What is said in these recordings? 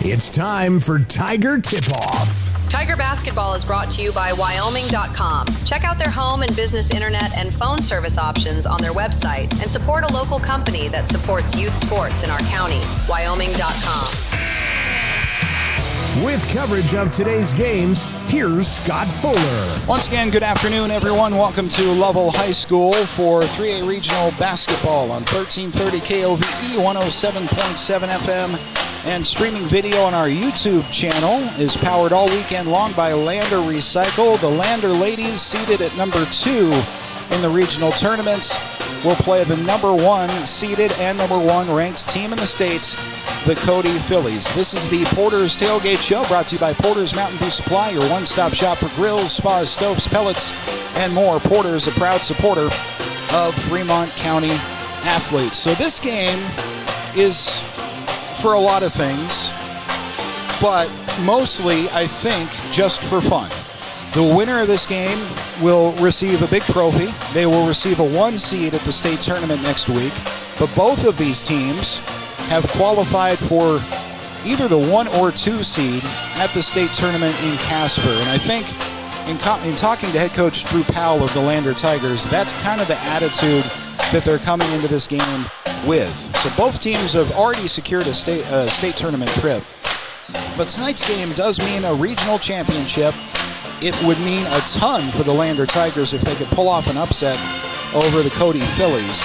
It's time for Tiger Tip-Off. Tiger Basketball is brought to you by Wyoming.com. Check out their home and business internet and phone service options on their website and support a local company that supports youth sports in our county. Wyoming.com. With coverage of today's games, here's Scott Fuller. Once again, good afternoon, everyone. Welcome to Lovell High School for 3A Regional Basketball on 1330 KOVE, 107.7 FM, and streaming video on our YouTube channel is powered all weekend long by Lander Recycle. The Lander ladies, seated at number 2 in the regional tournaments, will play the number 1 seeded and number 1 ranked team in the state, the Cody Fillies. This is the Porter's Tailgate Show, brought to you by Porter's Mountain View Supply, your one-stop shop for grills, spas, stoves, pellets, and more. Porter's a proud supporter of Fremont County athletes. So this game is for a lot of things, but mostly, I think, just for fun. The winner of this game will receive a big trophy. They will receive a 1 seed at the state tournament next week, but both of these teams have qualified for either the 1 or 2 seed at the state tournament in Casper. And I think in talking to head coach Drew Powell of the Lander Tigers, that's kind of the attitude that they're coming into this game with. So both teams have already secured a state tournament trip. But tonight's game does mean a regional championship. It would mean a ton for the Lander Tigers if they could pull off an upset over the Cody Fillies,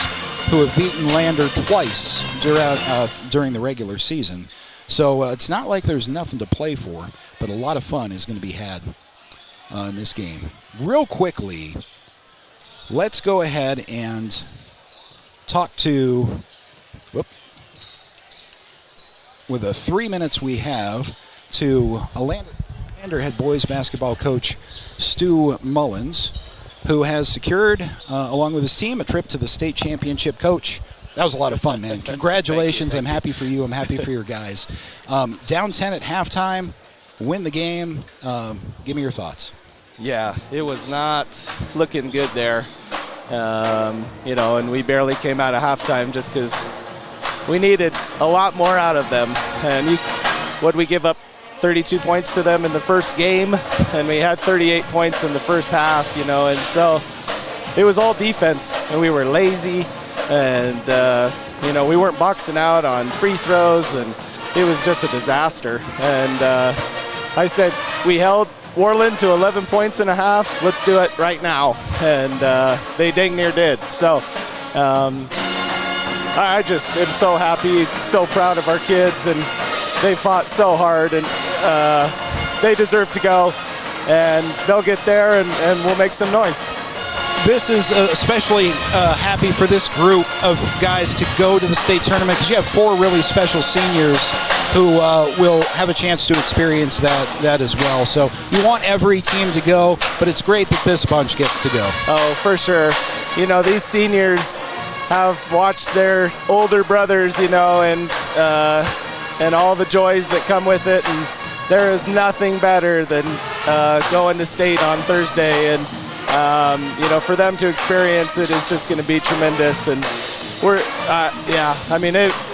who have beaten Lander twice during the regular season. So it's not like there's nothing to play for, but a lot of fun is going to be had in this game. Real quickly, let's go ahead and talk to, with the 3 minutes we have, to a Lander head boys basketball coach, Stu Mullins, who has secured, along with his team, a trip to the state championship. Coach, that was a lot of fun, man. Congratulations. I'm happy for you. I'm happy for your guys. Down 10 at halftime, win the game. Give me your thoughts. Yeah, it was not looking good there. And we barely came out of halftime just because we needed a lot more out of them. And we give up 32 points to them in the first game, and we had 38 points in the first half, and so it was all defense, and we were lazy, and, we weren't boxing out on free throws, and it was just a disaster. And I said, we held Worland to 11 points and a half. Let's do it right now. And they dang near did. So I just am so happy, so proud of our kids, and they fought so hard, and they deserve to go, and they'll get there, and we'll make some noise. This is especially happy for this group of guys to go to the state tournament, because you have 4 really special seniors who will have a chance to experience that as well. So you want every team to go, but it's great that this bunch gets to go. Oh, for sure. These seniors have watched their older brothers, and all the joys that come with it, and there is nothing better than going to state on Thursday, and for them to experience it is just going to be tremendous. And we're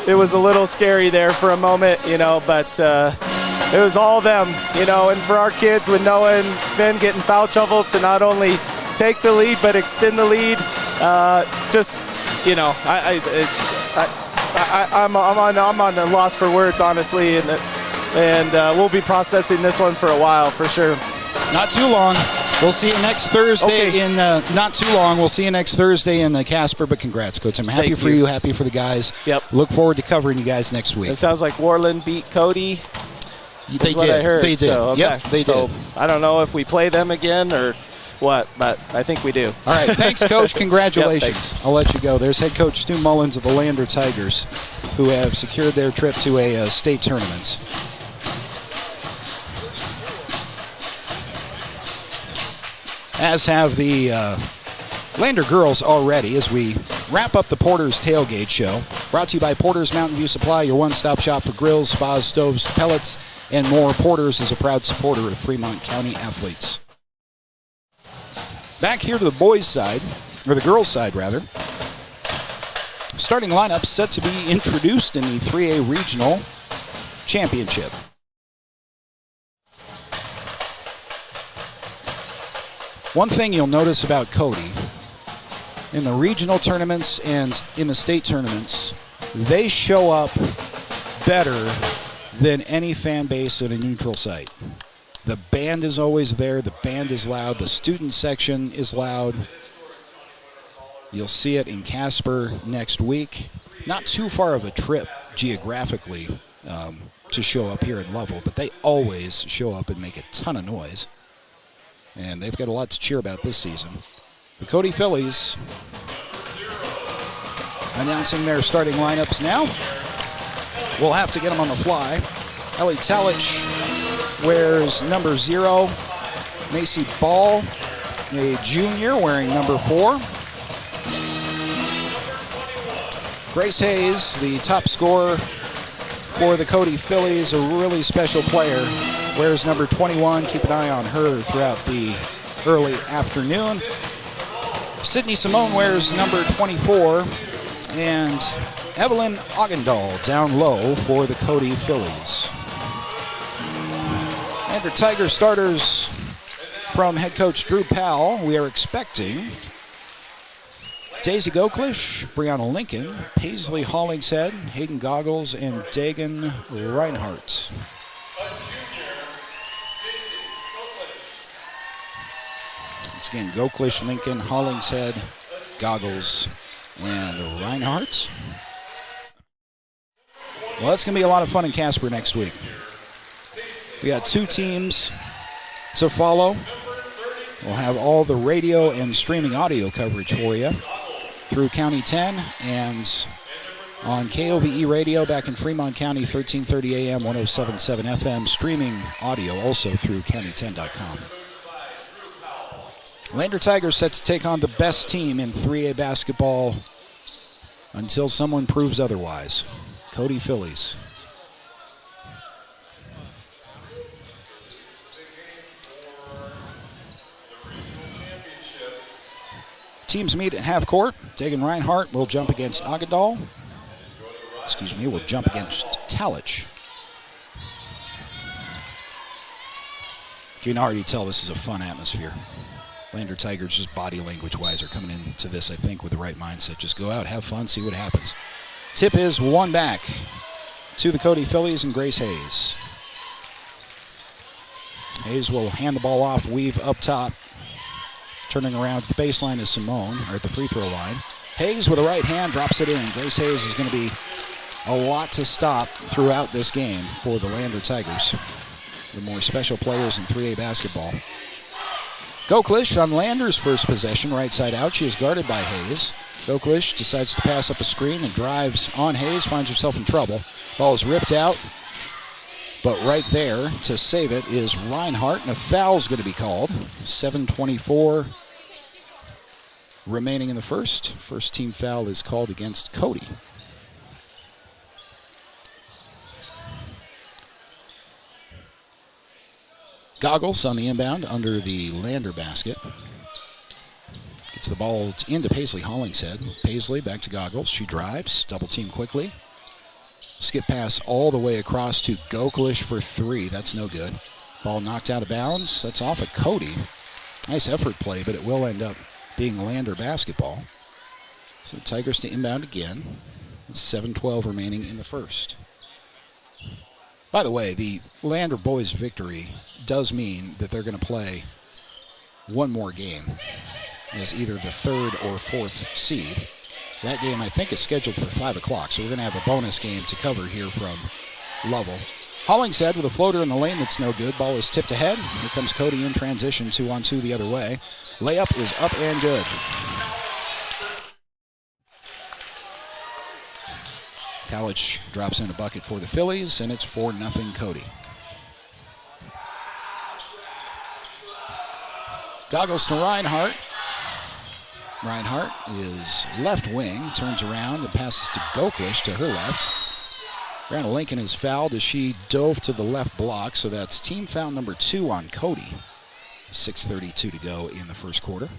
it was a little scary there for a moment, but it was all them, and for our kids, with Noah and Finn getting foul trouble, to not only take the lead but extend the lead, I'm on a loss for words, honestly, and we'll be processing this one for a while, for sure. Not too long. We'll see you next Thursday. Okay. Not too long. We'll see you next Thursday in Casper. But congrats, Coach. I'm happy for you. Happy for the guys. Yep. Look forward to covering you guys next week. It sounds like Worland beat Cody. They did. I heard. They did. So, okay. Yep, they did. I don't know if we play them again or what, but I think we do. All right. Thanks, Coach. Congratulations. Yep, I'll let you go. There's head coach Stu Mullins of the Lander Tigers, who have secured their trip to a state tournament. As have the Lander girls already, as we wrap up the Porter's Tailgate Show. Brought to you by Porter's Mountain View Supply, your one-stop shop for grills, spas, stoves, pellets, and more. Porter's is a proud supporter of Fremont County athletes. Back here to the boys' side, or the girls' side, rather. Starting lineup set to be introduced in the 3A Regional championship. One thing you'll notice about Cody, in the regional tournaments and in the state tournaments, they show up better than any fan base at a neutral site. The band is always there. The band is loud. The student section is loud. You'll see it in Casper next week. Not too far of a trip geographically to show up here in Lovell, but they always show up and make a ton of noise. And they've got a lot to cheer about this season. The Cody Fillies announcing their starting lineups now. We'll have to get them on the fly. Ellie Talich wears number 0. Macy Ball, a junior, wearing number 4. Grace Hayes, the top scorer for the Cody Fillies, a really special player, wears number 21. Keep an eye on her throughout the early afternoon. Sydney Simone wears number 24. And Evelyn Oggendal down low for the Cody Fillies. And for Tiger starters from head coach Drew Powell, we are expecting Daisy Goklish, Brianna Lincoln, Paisley Hollingshead, Hayden Goggles, and Dagan Reinhardt. Once again, Goklish, Lincoln, Hollingshead, Goggles, and Reinhardt. Well, that's going to be a lot of fun in Casper next week. We got 2 teams to follow. We'll have all the radio and streaming audio coverage for you through County 10 and on KOVE Radio back in Fremont County, 1330 AM, 107.7 FM, streaming audio also through county10.com. Lander Tigers set to take on the best team in 3A basketball until someone proves otherwise. Cody Fillies. Teams meet at half court. Dagan Reinhardt will jump against Oggendal. Will jump against Talich. You can already tell this is a fun atmosphere. Lander Tigers, just body language-wise, are coming into this, I think, with the right mindset. Just go out, have fun, see what happens. Tip is 1 back to the Cody Fillies and Grace Hayes. Hayes will hand the ball off, weave up top. Turning around at the baseline is Simone, or at the free throw line. Hayes with a right hand drops it in. Grace Hayes is going to be a lot to stop throughout this game for the Lander Tigers. The more special players in 3A basketball. Goklish on Lander's first possession, right side out. She is guarded by Hayes. Goklish decides to pass up a screen and drives on Hayes, finds herself in trouble. Ball is ripped out, but right there to save it is Reinhardt, and a foul's going to be called. 7:24 remaining in the first. First team foul is called against Cody. Goggles on the inbound under the Lander basket. Gets the ball into Paisley Hollingshead. Paisley back to Goggles. She drives, double team quickly. Skip pass all the way across to Goklish for 3. That's no good. Ball knocked out of bounds. That's off of Cody. Nice effort play, but it will end up being Lander basketball. So Tigers to inbound again. 7:12 remaining in the first. By the way, the Lander boys' victory does mean that they're going to play one more game as either the 3rd or 4th seed. That game, I think, is scheduled for 5 o'clock, so we're going to have a bonus game to cover here from Lovell. Hollingshead with a floater in the lane that's no good. Ball is tipped ahead. Here comes Cody in transition, 2-on-2 the other way. Layup is up and good. Talich drops in a bucket for the Fillies, and it's 4-0 Cody. Goggles to Reinhardt. Reinhardt is left wing, turns around and passes to Goklish to her left. Brianna Lincoln is fouled as she dove to the left block, so that's team foul number 2 on Cody. 6:32 to go in the first quarter.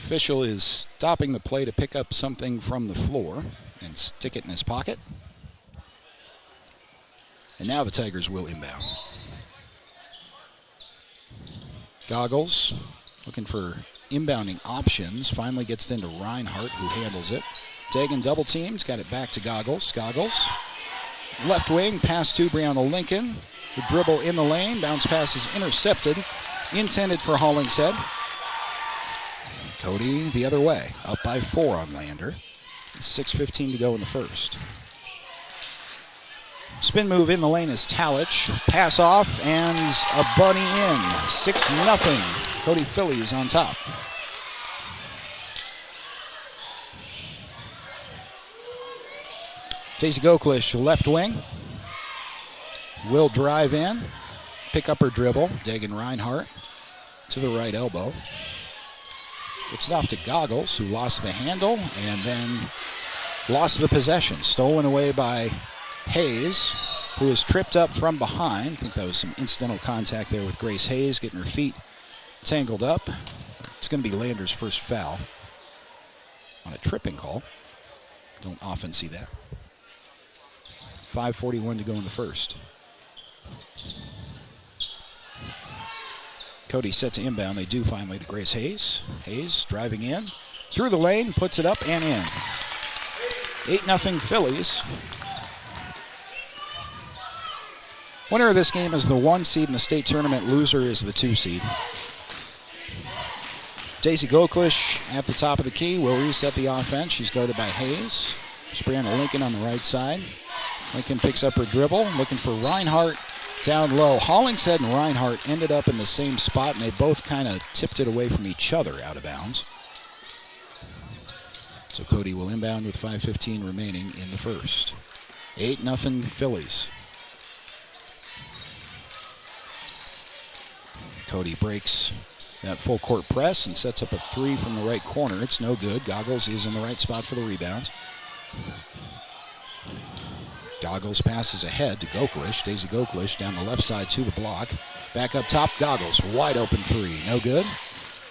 official is stopping the play to pick up something from the floor and stick it in his pocket. And now the Tigers will inbound. Goggles looking for inbounding options. Finally gets it into Reinhardt, who handles it. Dagan double teams, got it back to Goggles. Goggles, left wing, pass to Brianna Lincoln. The dribble in the lane, bounce pass is intercepted. Intended for Hollingshead. Cody the other way, up by 4 on Lander. 6:15 to go in the first. Spin move in the lane is Talich. Pass off and a bunny in. 6-0. Cody Fillies on top. Daisy Goklish, left wing. Will drive in. Pick up her dribble. Dagan Reinhardt to the right elbow. Gets it off to Goggles, who lost the handle and then lost the possession. Stolen away by Hayes, who was tripped up from behind. I think that was some incidental contact there with Grace Hayes, getting her feet tangled up. It's going to be Lander's first foul on a tripping call. Don't often see that. 5:41 to go in the first. Cody set to inbound. They do finally to Grace Hayes. Hayes driving in. Through the lane, puts it up and in. 8-0 Phillies. Winner of this game is the 1 seed in the state tournament. Loser is the 2 seed. Daisy Goklish at the top of the key will reset the offense. She's guarded by Hayes. It's Brianna Lincoln on the right side. Lincoln picks up her dribble, looking for Reinhardt down low. Hollingshead and Reinhardt ended up in the same spot, and they both kind of tipped it away from each other out of bounds. So Cody will inbound with 5:15 remaining in the first. 8-0 Phillies. Cody breaks that full court press and sets up a 3 from the right corner. It's no good. Goggles is in the right spot for the rebound. Goggles passes ahead to Goklish. Daisy Goklish down the left side to the block. Back up top, Goggles. Wide open 3. No good.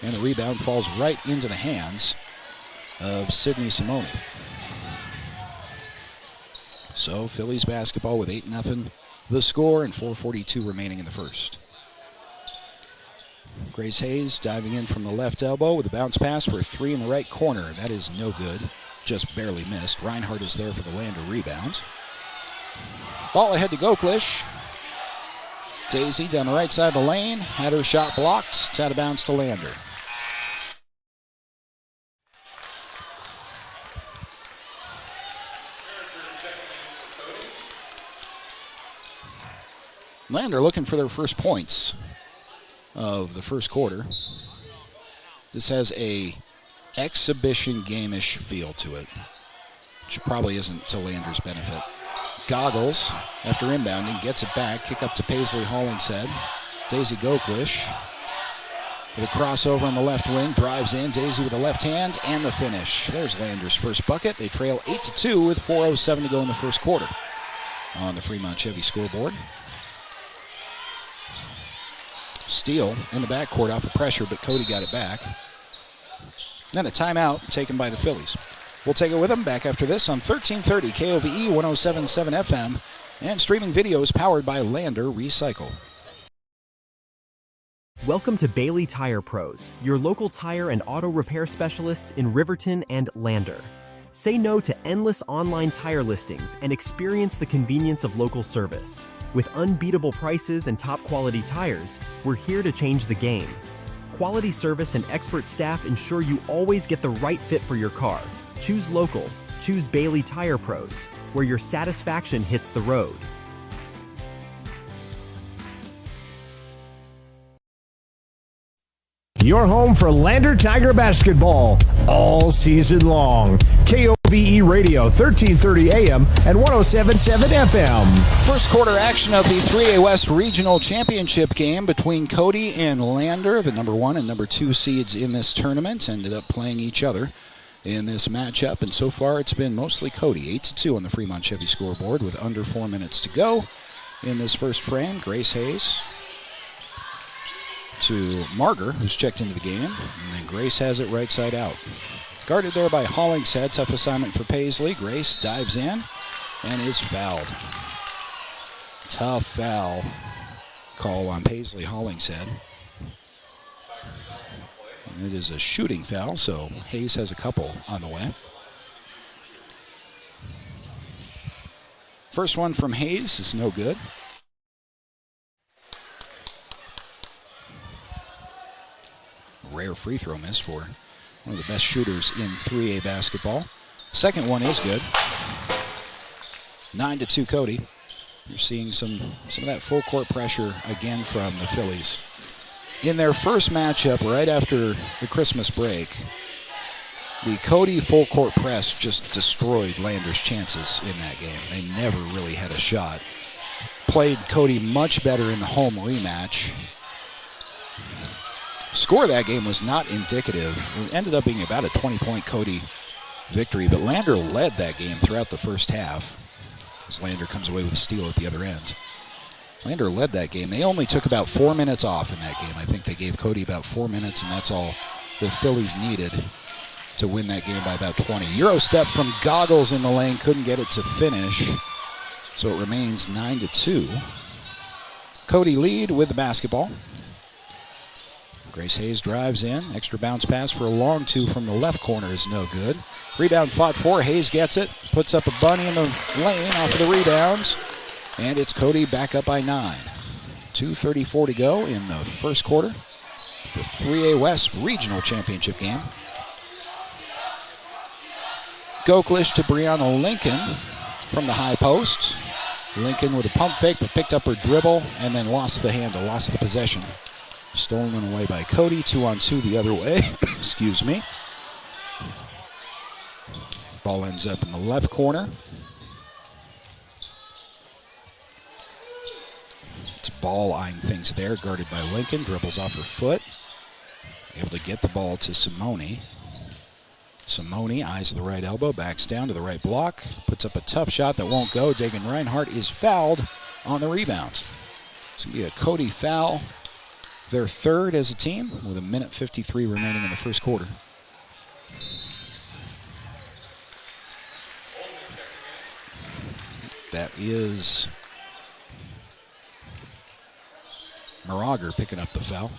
And the rebound falls right into the hands of Sydney Simone. So Phillies basketball with 8-0 the score and 4:42 remaining in the first. Grace Hayes diving in from the left elbow with a bounce pass for a 3 in the right corner. That is no good. Just barely missed. Reinhardt is there for the Lander rebound. Ball ahead to Goklish. Daisy down the right side of the lane. Had her shot blocked. It's out of bounds to Lander. Lander looking for their first points of the first quarter. This has a exhibition game-ish feel to it, which probably isn't to Lander's benefit. Goggles, after inbounding, gets it back. Kick up to Paisley Hollingshead. Daisy Goklish with a crossover on the left wing. Drives in. Daisy with the left hand and the finish. There's Lander's first bucket. They trail 8-2 with 4:07 to go in the first quarter on the Fremont Chevy scoreboard. Steal in the backcourt off of pressure, but Cody got it back. Then a timeout taken by the Phillies. We'll take it with them back after this on 1330 KOVE 107.7 FM, and streaming video is powered by Lander Recycle. Welcome to Bailey Tire Pros, your local tire and auto repair specialists in Riverton and Lander. Say no to endless online tire listings and experience the convenience of local service. With unbeatable prices and top quality tires, we're here to change the game. Quality service and expert staff ensure you always get the right fit for your car. Choose local. Choose Bailey Tire Pros, where your satisfaction hits the road. Your home for Lander Tiger basketball all season long. KOVE Radio, 1330 AM and 107.7 FM. First quarter action of the 3A West Regional Championship game between Cody and Lander. The number 1 and number 2 seeds in this tournament ended up playing each other in this matchup, and so far it's been mostly Cody. 8-2 on the Fremont Chevy scoreboard with under 4 minutes to go in this first frame. Grace Hayes to Marger, who's checked into the game. And then Grace has it right side out. Guarded there by Hollingshead. Tough assignment for Paisley. Grace dives in and is fouled. Tough foul call on Paisley Hollingshead. And it is a shooting foul, so Hayes has a couple on the way. First one from Hayes is no good. Rare free throw miss for one of the best shooters in 3A basketball. Second one is good. 9-2 Cody. You're seeing some of that full court pressure again from the Phillies. In their first matchup right after the Christmas break, the Cody full court press just destroyed Lander's chances in that game. They never really had a shot. Played Cody much better in the home rematch. Score of that game was not indicative. It ended up being about a 20-point Cody victory, but Lander led that game throughout the first half as Lander comes away with a steal at the other end. Lander led that game. They only took about 4 minutes off in that game. I think they gave Cody about 4 minutes, and that's all the Phillies needed to win that game by about 20. Euro step from Goggles in the lane, couldn't get it to finish, so it remains 9-2. Cody lead with the basketball. Grace Hayes drives in. Extra bounce pass for a long two from the left corner is no good. Rebound fought for. Hayes gets it. Puts up a bunny in the lane off of the rebounds. And it's Cody back up by 9. 2:34 to go in the first quarter. The 3A West Regional Championship game. Goklish to Brianna Lincoln from the high post. Lincoln with a pump fake, but picked up her dribble and then lost the handle, lost the possession. Stolen away by Cody. 2-on-2 the other way. Excuse me. Ball ends up in the left corner. It's Ball eyeing things there, guarded by Lincoln. Dribbles off her foot. Able to get the ball to Simone. Simone eyes the right elbow, backs down to the right block. Puts up a tough shot that won't go. Dagan Reinhardt is fouled on the rebound. It's going to be a Cody foul. Their third as a team with 1:53 remaining in the first quarter. That is Morager picking up the foul.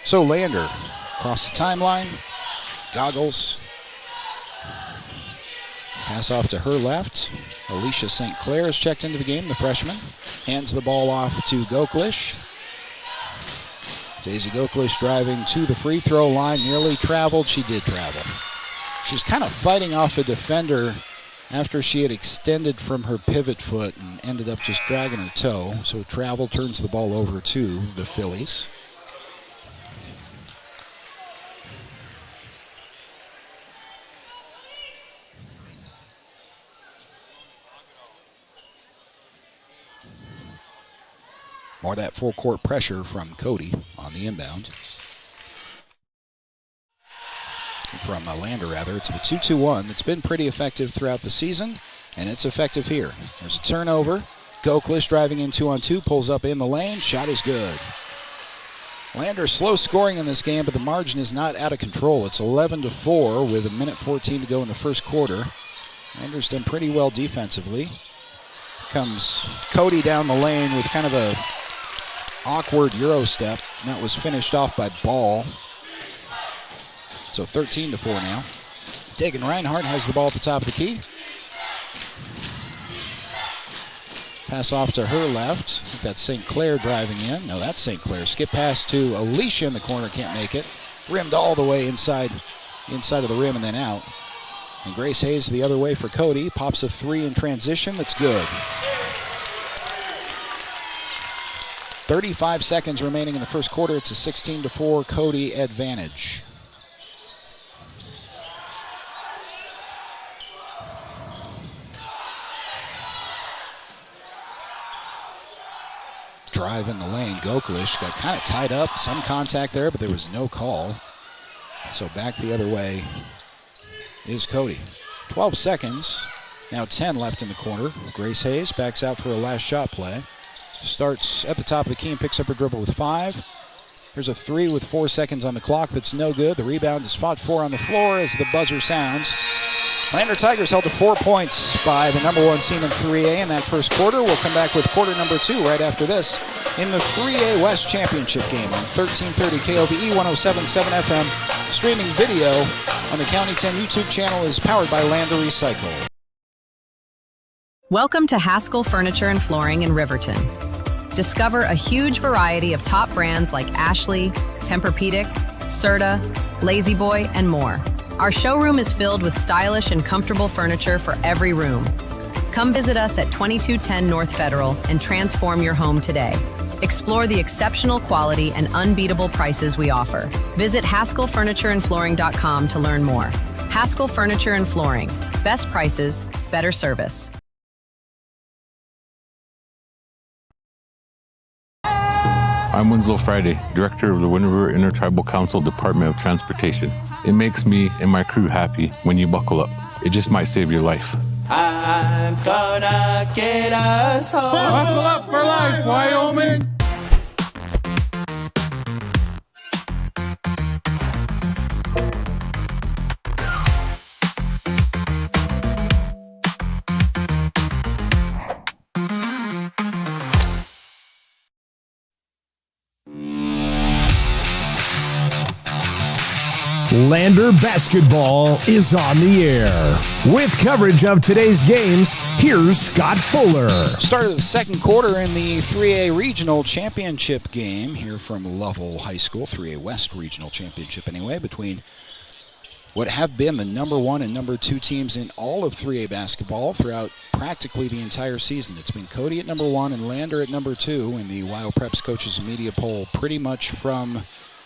So Lander across the timeline. Goggles. Pass off to her left. Alicia St. Clair is checked into the game, the freshman. Hands the ball off to Goklish. Daisy Goklish driving to the free throw line. Nearly traveled. She did travel. She's kind of fighting off a defender after she had extended from her pivot foot and ended up just dragging her toe. So travel turns the ball over to the Phillies. More of that full court pressure from Cody on the inbound. From Lander, rather. It's the 2-2-1 that's been pretty effective throughout the season, and it's effective here. There's a turnover. Goklish driving in 2-on-2, pulls up in the lane. Shot is good. Lander slow scoring in this game, but the margin is not out of control. It's 11-4 with 1:14 to go in the first quarter. Lander's done pretty well defensively. Comes Cody down the lane with kind of a awkward Euro step. And that was finished off by Ball. So 13-4 now. Dagan Reinhardt has the ball at the top of the key. Pass off to her left. I think that's St. Clair driving in. No, that's St. Clair. Skip pass to Alicia in the corner. Can't make it. Rimmed all the way inside of the rim and then out. And Grace Hayes the other way for Cody. Pops a three in transition. That's good. 35 seconds remaining in the first quarter. It's a 16-4 Cody advantage. Drive in the lane. Goklish got kind of tied up. Some contact there, but there was no call. So back the other way is Cody. 12 seconds. Now 10 left in the corner. Grace Hayes backs out for a last shot play. starts at the top of the key and picks up her dribble with 5. Here's a 3 with 4 seconds on the clock. That's no good. The rebound is fought for on the floor as the buzzer sounds. Lander Tigers held to 4 points by the number 1 team in 3A in that first quarter. We'll come back with quarter number 2 right after this in the 3A West Championship game on 1330 KOVE 107.7 FM. Streaming video on the County 10 YouTube channel is powered by Lander Recycle. Welcome to Haskell Furniture and Flooring in Riverton. Discover a huge variety of top brands like Ashley, Tempur-Pedic, Serta, La-Z-Boy, and more. Our showroom is filled with stylish and comfortable furniture for every room. Come visit us at 2210 North Federal and transform your home today. Explore the exceptional quality and unbeatable prices we offer. Visit HaskellFurnitureandFlooring.com to learn more. Haskell Furniture and Flooring. Best prices, better service. I'm Winslow Friday, Director of the Wind River Intertribal Council Department of Transportation. It makes me and my crew happy when you buckle up. It just might save your life. I'm gonna get us home. Buckle up for life, Wyoming! Lander basketball is on the air. With coverage of today's games, here's Scott Fuller. Start of the second quarter in the 3A Regional Championship game here from Lovell High School, 3A West Regional Championship anyway, between what have been the number 1 and number 2 teams in all of 3A basketball throughout practically the entire season. It's been Cody at number 1 and Lander at number 2 in the Wild Preps Coaches and Media Poll pretty much from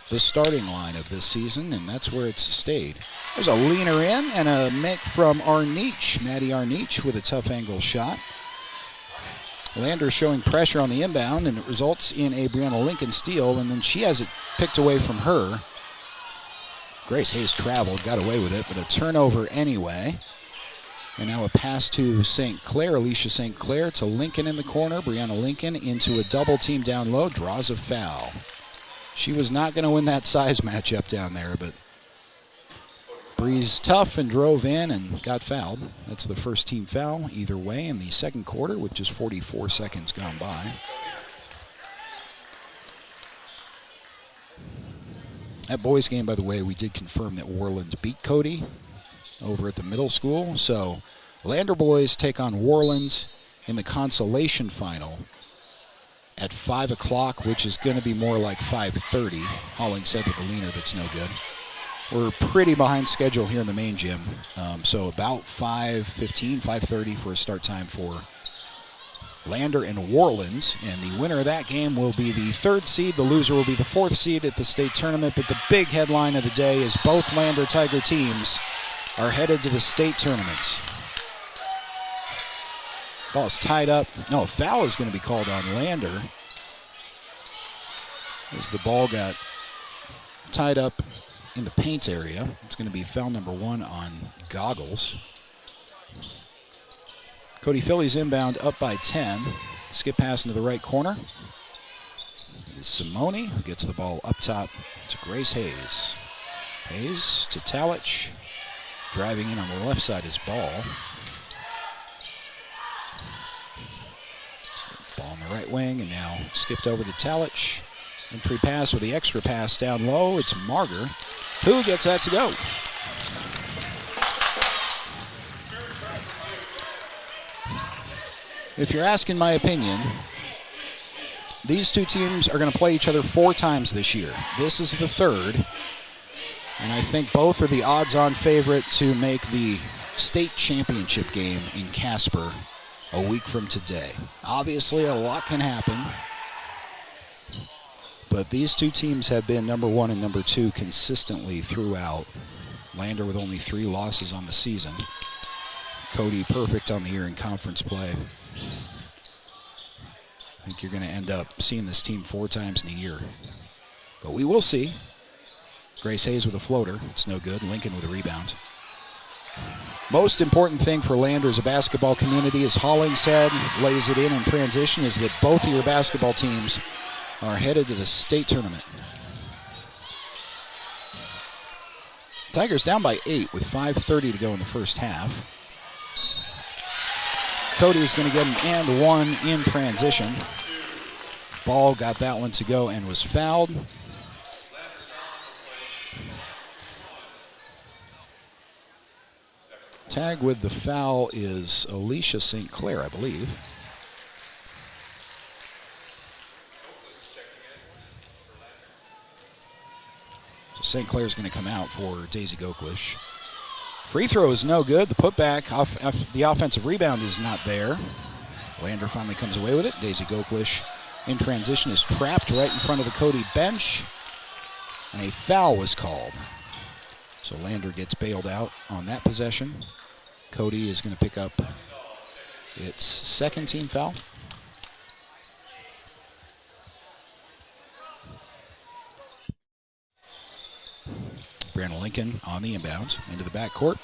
the starting line of this season, and that's where it's stayed. There's a leaner in and a make from Arnich. Maddie Arnich with a tough angle shot. Lander showing pressure on the inbound, and it results in a Brianna Lincoln steal, and then she has it picked away from her. Grace Hayes traveled, got away with it, but a turnover anyway. And now a pass to St. Clair, Alicia St. Clair to Lincoln in the corner. Brianna Lincoln into a double team down low, draws a foul. She was not going to win that size matchup down there, but Bree's tough and drove in and got fouled. That's the first team foul either way in the second quarter with just 44 seconds gone by. That boys game, by the way, we did confirm that Worland beat Cody over at the middle school. So Lander boys take on Worland in the consolation final at 5 o'clock, which is going to be more like 5:30. Holling said with a leaner that's no good. We're pretty behind schedule here in the main gym. So about 5:15, 5:30 for a start time for Lander and Worland. And the winner of that game will be the 3rd seed. The loser will be the 4th seed at the state tournament. But the big headline of the day is both Lander Tiger teams are headed to the state tournaments. Ball's tied up. No, a foul is going to be called on Lander as the ball got tied up in the paint area. It's going to be foul number 1 on Goggles. Cody Fillies inbound up by 10. Skip pass into the right corner. It is Simone who gets the ball up top to Grace Hayes. Hayes to Talich. Driving in on the left side is Ball. Ball on the right wing, and now skipped over to Talich. Entry pass with the extra pass down low. It's Marger who gets that to go. If you're asking my opinion, these two teams are going to play each other 4 times this year. This is the 3rd, and I think both are the odds-on favorite to make the state championship game in Casper a week from today. Obviously, a lot can happen, but these two teams have been number 1 and number 2 consistently throughout. Lander with only 3 losses on the season. Cody perfect on the year in conference play. I think you're going to end up seeing this team 4 times in a year. But we will see. Grace Hayes with a floater. It's no good. Lincoln with a rebound. Most important thing for Lander as a basketball community, as Hollingshead lays it in transition, is that both of your basketball teams are headed to the state tournament. Tigers down by 8 with 5:30 to go in the first half. Cody's going to get an and one in transition. Ball got that one to go and was fouled. Tag with the foul is Alicia St. Clair, I believe. So St. Clair's going to come out for Daisy Goklish. Free throw is no good. The putback, the offensive rebound is not there. Lander finally comes away with it. Daisy Goklish in transition is trapped right in front of the Cody bench. And a foul was called. So Lander gets bailed out on that possession. Cody is going to pick up its second team foul. Brianna Lincoln on the inbound into the backcourt.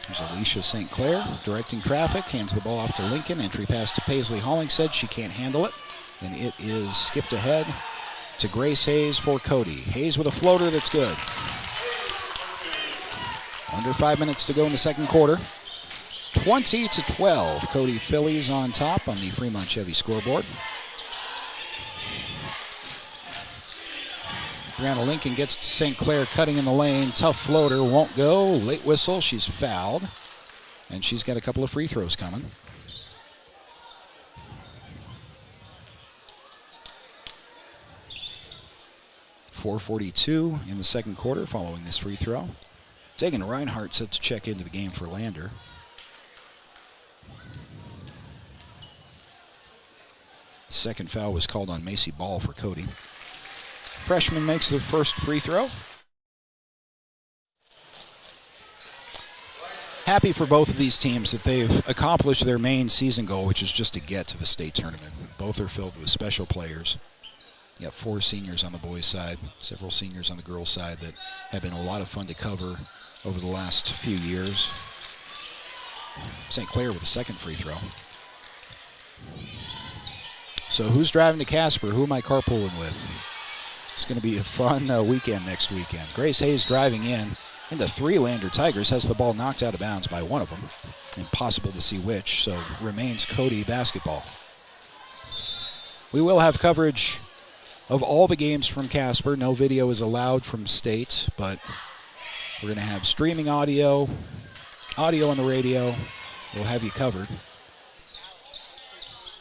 There's Alicia St. Clair directing traffic, hands the ball off to Lincoln. Entry pass to Paisley Hollingshead. She can't handle it, and it is skipped ahead to Grace Hayes for Cody. Hayes with a floater that's good. Under 5 minutes to go in the second quarter. 20-12. Cody Fillies on top on the Fremont Chevy scoreboard. Brianna Lincoln gets to St. Clair cutting in the lane. Tough floater, won't go. Late whistle, she's fouled. And she's got a couple of free throws coming. .442 in the second quarter following this free throw. Dagan Reinhardt set to check into the game for Lander. Second foul was called on Macy Ball for Cody. Freshman makes the first free throw. Happy for both of these teams that they've accomplished their main season goal, which is just to get to the state tournament. Both are filled with special players. You got 4 seniors on the boys' side, several seniors on the girls' side that have been a lot of fun to cover over the last few years. St. Clair with a second free throw. So who's driving to Casper? Who am I carpooling with? It's going to be a fun weekend next weekend. Grace Hayes driving in into 3 Lander Tigers, has the ball knocked out of bounds by one of them. Impossible to see which, so remains Cody basketball. We will have coverage of all the games from Casper. No video is allowed from state, but we're going to have streaming audio on the radio. We'll have you covered.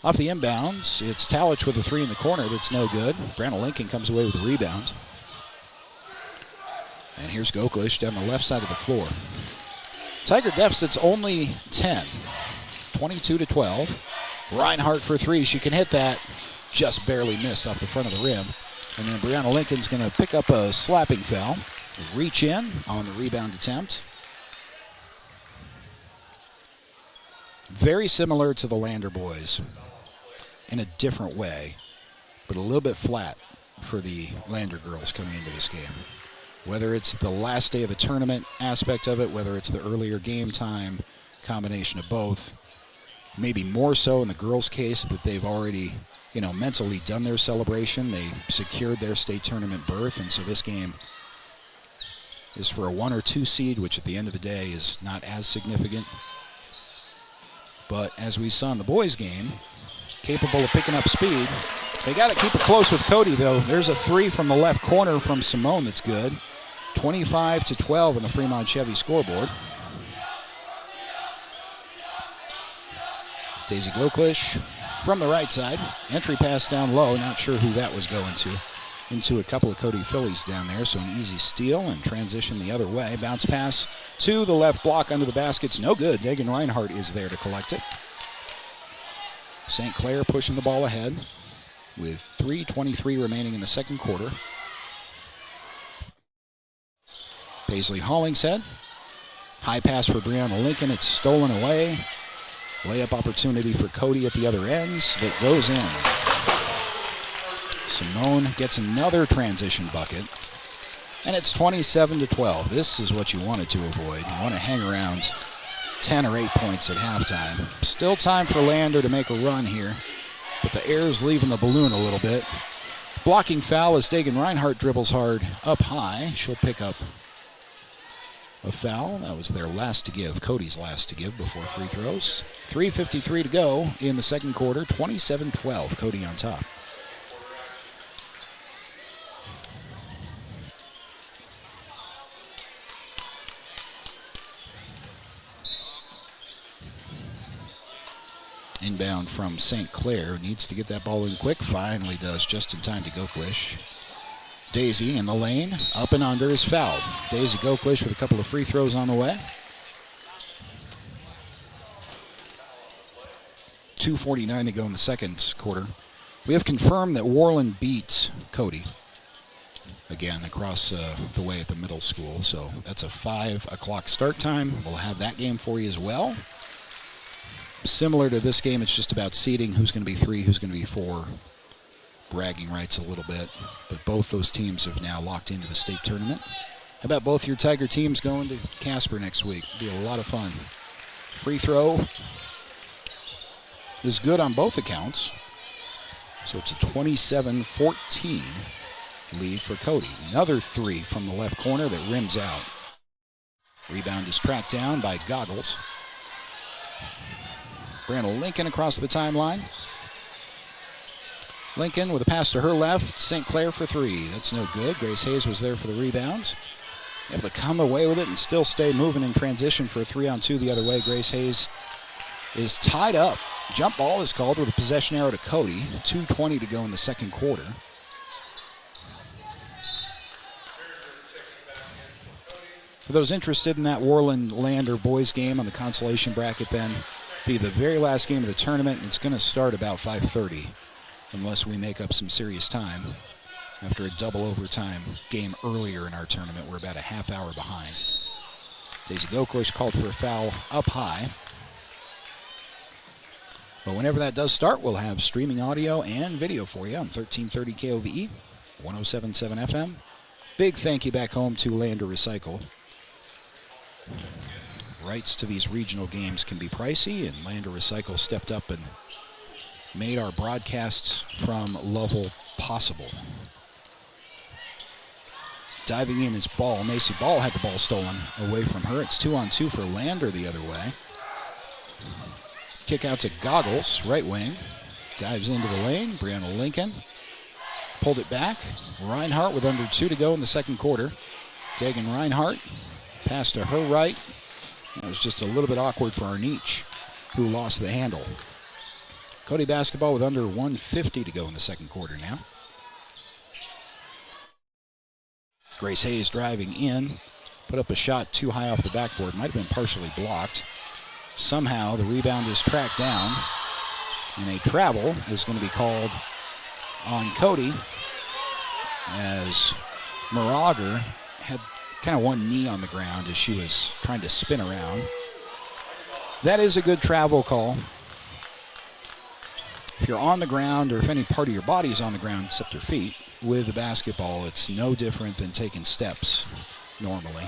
Off the inbounds, it's Talich with a 3 in the corner that's no good. Brianna Lincoln comes away with the rebound. And here's Goklish down the left side of the floor. Tiger deficit's only 10, 22-12. Reinhardt for 3, she can hit that. Just barely missed off the front of the rim. And then Brianna Lincoln's going to pick up a slapping foul. Reach in on the rebound attempt. Very similar to the Lander boys in a different way, but a little bit flat for the Lander girls coming into this game. Whether it's the last day of the tournament aspect of it, whether it's the earlier game time, combination of both. Maybe more so in the girls' case that they've already, mentally done their celebration. They secured their state tournament berth, and so this game is for a 1 or 2 seed, which at the end of the day is not as significant. But as we saw in the boys' game, capable of picking up speed. They got to keep it close with Cody, though. There's a 3 from the left corner from Simone that's good. 25-12 on the Fremont Chevy scoreboard. Daisy Goklish from the right side. Entry pass down low. Not sure who that was going to. Into a couple of Cody Fillies down there, so an easy steal and transition the other way. Bounce pass to the left block under the basket's no good. Dagan Reinhardt is there to collect it. St. Clair pushing the ball ahead with 3:23 remaining in the second quarter. Paisley Hollingshead. High pass for Brianna Lincoln. It's stolen away. Layup opportunity for Cody at the other ends. That goes in. Simone gets another transition bucket. And it's 27-12. This is what you wanted to avoid. You want to hang around 10 or 8 points at halftime. Still time for Lander to make a run here, but the air's leaving the balloon a little bit. Blocking foul as Dagan Reinhardt dribbles hard up high. She'll pick up a foul. That was their last to give, Cody's last to give before free throws. 3:53 to go in the second quarter. 27-12, Cody on top. Inbound from St. Clair. Needs to get that ball in quick. Finally does, just in time to Goklish. Daisy in the lane. Up and under is fouled. Daisy Goklish with a couple of free throws on the way. 2:49 to go in the second quarter. We have confirmed that Worland beats Cody again across the way at the middle school. So that's a 5 o'clock start time. We'll have that game for you as well. Similar to this game, it's just about seeding who's going to be 3, who's going to be 4. Bragging rights a little bit, but both those teams have now locked into the state tournament. How about both your Tiger teams going to Casper next week? It'll be a lot of fun. Free throw is good on both accounts, so it's a 27-14 lead for Cody. Another 3 from the left corner that rims out. Rebound is tracked down by Goggles. Brianna Lincoln across the timeline. Lincoln with a pass to her left. St. Clair for 3. That's no good. Grace Hayes was there for the rebounds. Able to come away with it and still stay moving in transition for a 3-on-2 the other way. Grace Hayes is tied up. Jump ball is called with a possession arrow to Cody. 2:20 to go in the second quarter. For those interested in that Worland-Lander boys game on the consolation bracket, then be the very last game of the tournament, and it's going to start about 5:30 unless we make up some serious time. After a double overtime game earlier in our tournament, we're about a half hour behind. Daisy Goklish called for a foul up high. But whenever that does start, we'll have streaming audio and video for you on 1330 KOVE, 107.7 FM. Big thank you back home to Lander Recycle. Rights to these regional games can be pricey, and Lander Recycle stepped up and made our broadcasts from Lovell possible. Diving in is Ball. Macy Ball had the ball stolen away from her. It's 2-on-2 for Lander the other way. Kick out to Goggles, right wing. Dives into the lane. Brianna Lincoln pulled it back. Reinhardt with under 2 to go in the second quarter. Dagan Reinhardt, pass to her right. It was just a little bit awkward for Arnich, who lost the handle. Cody basketball with under 1:50 to go in the second quarter now. Grace Hayes driving in. Put up a shot too high off the backboard. Might have been partially blocked. Somehow the rebound is tracked down, and a travel is going to be called on Cody as Morager had kind of one knee on the ground as she was trying to spin around. That is a good travel call. If you're on the ground, or if any part of your body is on the ground except your feet, with the basketball, it's no different than taking steps normally.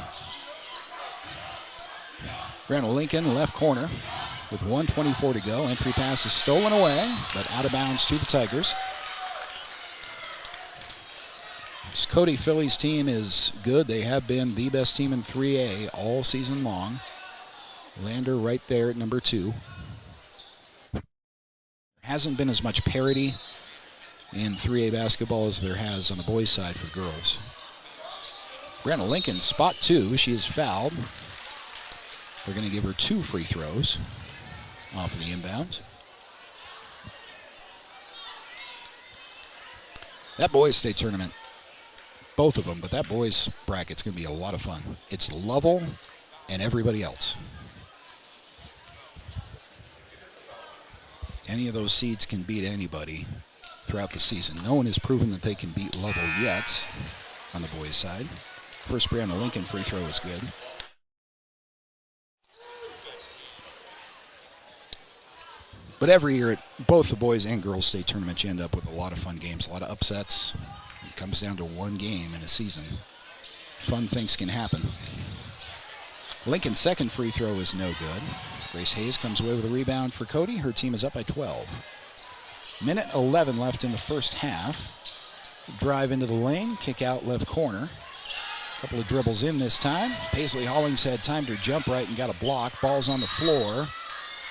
Brianna Lincoln, left corner, with 1:24 to go. Entry pass is stolen away, but out of bounds to the Tigers. This Cody Fillies team is good. They have been the best team in 3A all season long. Lander right there at number 2. There hasn't been as much parity in 3A basketball as there has on the boys' side for girls. Brianna Lincoln, spot 2. She is fouled. They're going to give her 2 free throws off of the inbound. That boys' state tournament, both of them, but that boys' bracket's going to be a lot of fun. It's Lovell and everybody else. Any of those seeds can beat anybody throughout the season. No one has proven that they can beat Lovell yet on the boys' side. First Brianna Lincoln free throw is good. But every year at both the boys and girls state tournaments, you end up with a lot of fun games, a lot of upsets. It comes down to one game in a season. fun things can happen. Lincoln's second free throw is no good. Grace Hayes comes away with a rebound for Cody. Her team is up by 12. Minute 11 left in the first half. Drive into the lane, kick out left corner. A couple of dribbles in this time. Paisley Hollingshead timed her jump right and got a block. Ball's on the floor.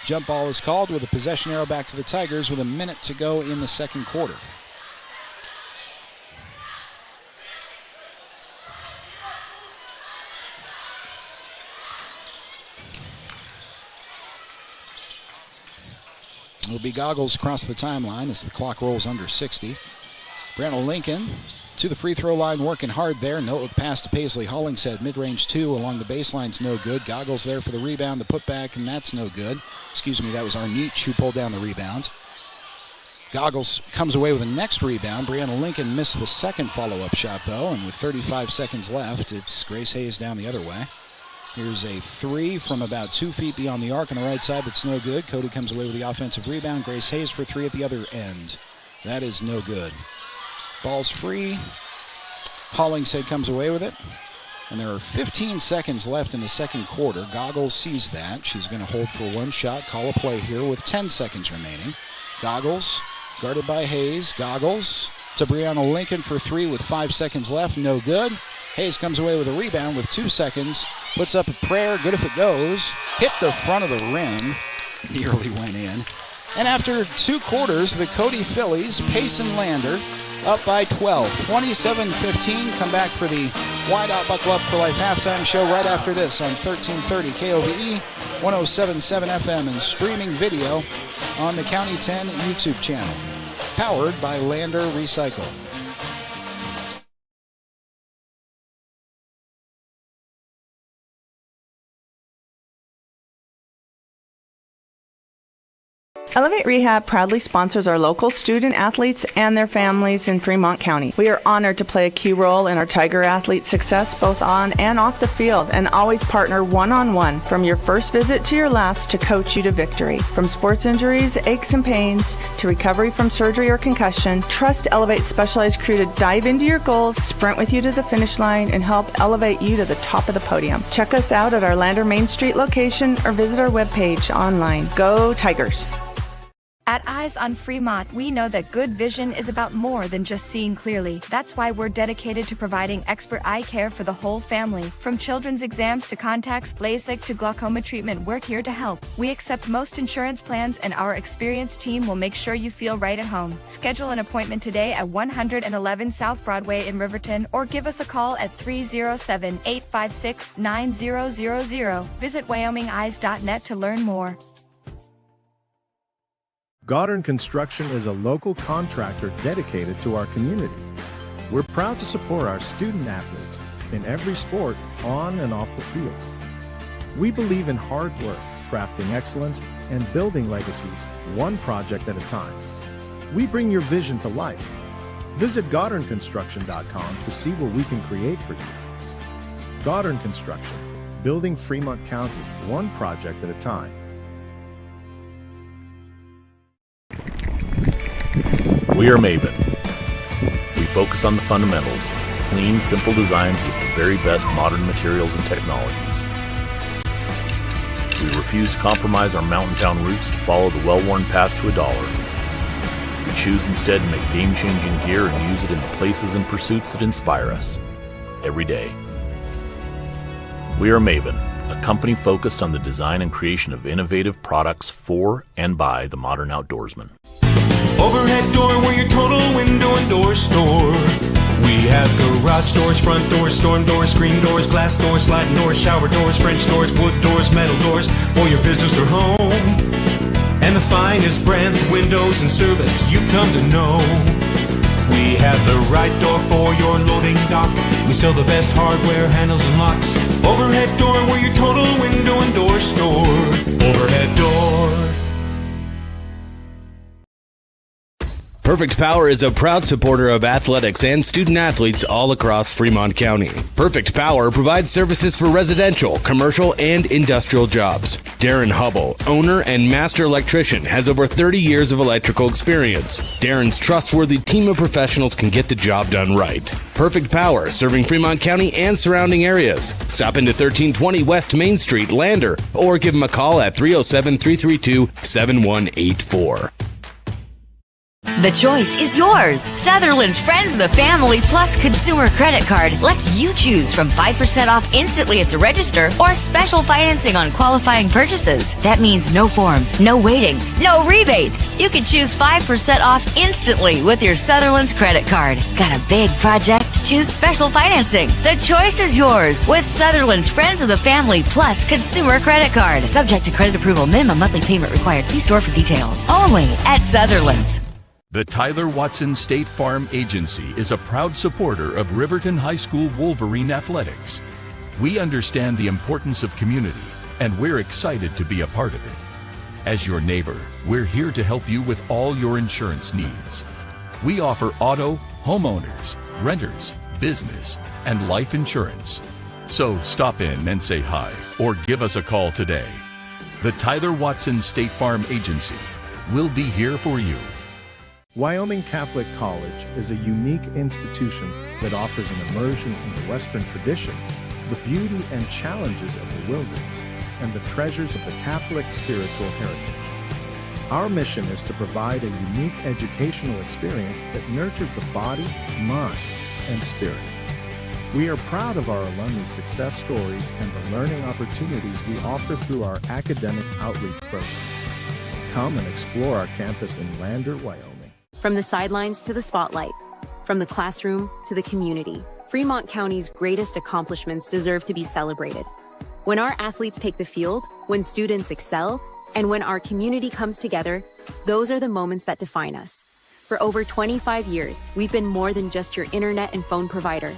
Jump ball is called with a possession arrow back to the Tigers with a minute to go in the second quarter. It'll be Goggles across the timeline as the clock rolls under 60. Brianna Lincoln to the free throw line, working hard there. No look pass to Paisley Hollingshead. Mid-range 2 along the baseline's no good. Goggles there for the rebound, the putback, and that's no good. Excuse me, that was Arnich who pulled down the rebound. Goggles comes away with the next rebound. Brianna Lincoln missed the second follow-up shot, though, and with 35 seconds left, it's Grace Hayes down the other way. Here's a three from about 2 feet beyond the arc on the right side, but it's no good. Cody comes away with the offensive rebound. Grace Hayes for three at the other end. That is no good. Ball's free. Hollingshead comes away with it. And there are 15 seconds left in the second quarter. Goggles sees that. She's going to hold for one shot, call a play here with 10 seconds remaining. Goggles, guarded by Hayes. Goggles to Brianna Lincoln for three with 5 seconds left. No good. Hayes comes away with a rebound with 2 seconds. Puts up a prayer, good if it goes. Hit the front of the rim. Nearly went in. And after 2 quarters, the Cody Fillies, Payson Lander, up by 12. 27-15. Come back for the Wide Out Buckle Up for Life halftime show right after this on 1330 KOVE, 107.7 FM, and streaming video on the County 10 YouTube channel. Powered by Lander Recycle. Elevate Rehab proudly sponsors our local student athletes and their families in Fremont County. We are honored to play a key role in our Tiger athletes' success both on and off the field, and always partner one-on-one from your first visit to your last to coach you to victory. From sports injuries, aches and pains, to recovery from surgery or concussion, trust Elevate's specialized crew to dive into your goals, sprint with you to the finish line, and help elevate you to the top of the podium. Check us out at our Lander Main Street location or visit our webpage online. Go Tigers! At Eyes on Fremont, we know that good vision is about more than just seeing clearly. That's why we're dedicated to providing expert eye care for the whole family. From children's exams to contacts, LASIK to glaucoma treatment, we're here to help. We accept most insurance plans, and our experienced team will make sure you feel right at home. Schedule an appointment today at 111 South Broadway in Riverton, or give us a call at 307-856-9000. Visit WyomingEyes.net to learn more. Goddard Construction is a local contractor dedicated to our community. We're proud to support our student athletes in every sport, on and off the field. We believe in hard work, crafting excellence, and building legacies, one project at a time. We bring your vision to life. Visit GoddardConstruction.com to see what we can create for you. Goddard Construction, building Fremont County, one project at a time. We are Maven. We focus on the fundamentals, clean, simple designs with the very best modern materials and technologies. We refuse to compromise our mountain town roots to follow the well-worn path to $1. We choose instead to make game-changing gear and use it in the places and pursuits that inspire us every day. We are Maven, a company focused on the design and creation of innovative products for and by the modern outdoorsman. Overhead door, we're your total window and door store. We have garage doors, front doors, storm doors, screen doors, glass doors, sliding doors, shower doors, French doors, wood doors, metal doors for your business or home. And the finest brands of windows and service you come to know. We have the right door for your loading dock. We sell the best hardware, handles, and locks. Overhead door, we're your total window and door store. Overhead door. Perfect Power is a proud supporter of athletics and student athletes all across Fremont County. Perfect Power provides services for residential, commercial, and industrial jobs. Darren Hubble, owner and master electrician, has over 30 years of electrical experience. Darren's trustworthy team of professionals can get the job done right. Perfect Power, serving Fremont County and surrounding areas. Stop into 1320 West Main Street, Lander, or give them a call at 307-332-7184. The choice is yours. Sutherland's Friends of the Family Plus Consumer Credit Card lets you choose from 5% off instantly at the register or special financing on qualifying purchases. That means no forms, no waiting, no rebates. You can choose 5% off instantly with your Sutherland's credit card. Got a big project? Choose special financing. The choice is yours with Sutherland's Friends of the Family Plus Consumer Credit Card. Subject to credit approval. Minimum monthly payment required. See store for details. Only at Sutherland's. The Tyler Watson State Farm Agency is a proud supporter of Riverton High School Wolverine athletics. We understand the importance of community, and we're excited to be a part of it. As your neighbor, we're here to help you with all your insurance needs. We offer auto, homeowners, renters, business, and life insurance. So stop in and say hi, or give us a call today. The Tyler Watson State Farm Agency. We'll be here for you. Wyoming Catholic College is a unique institution that offers an immersion in the Western tradition, the beauty and challenges of the wilderness, and the treasures of the Catholic spiritual heritage. Our mission is to provide a unique educational experience that nurtures the body, mind, and spirit. We are proud of our alumni success stories and the learning opportunities we offer through our academic outreach program. Come and explore our campus in Lander, Wyoming. From the sidelines to the spotlight, from the classroom to the community, Fremont County's greatest accomplishments deserve to be celebrated. When our athletes take the field, when students excel, and when our community comes together, those are the moments that define us. For over 25 years, we've been more than just your internet and phone provider.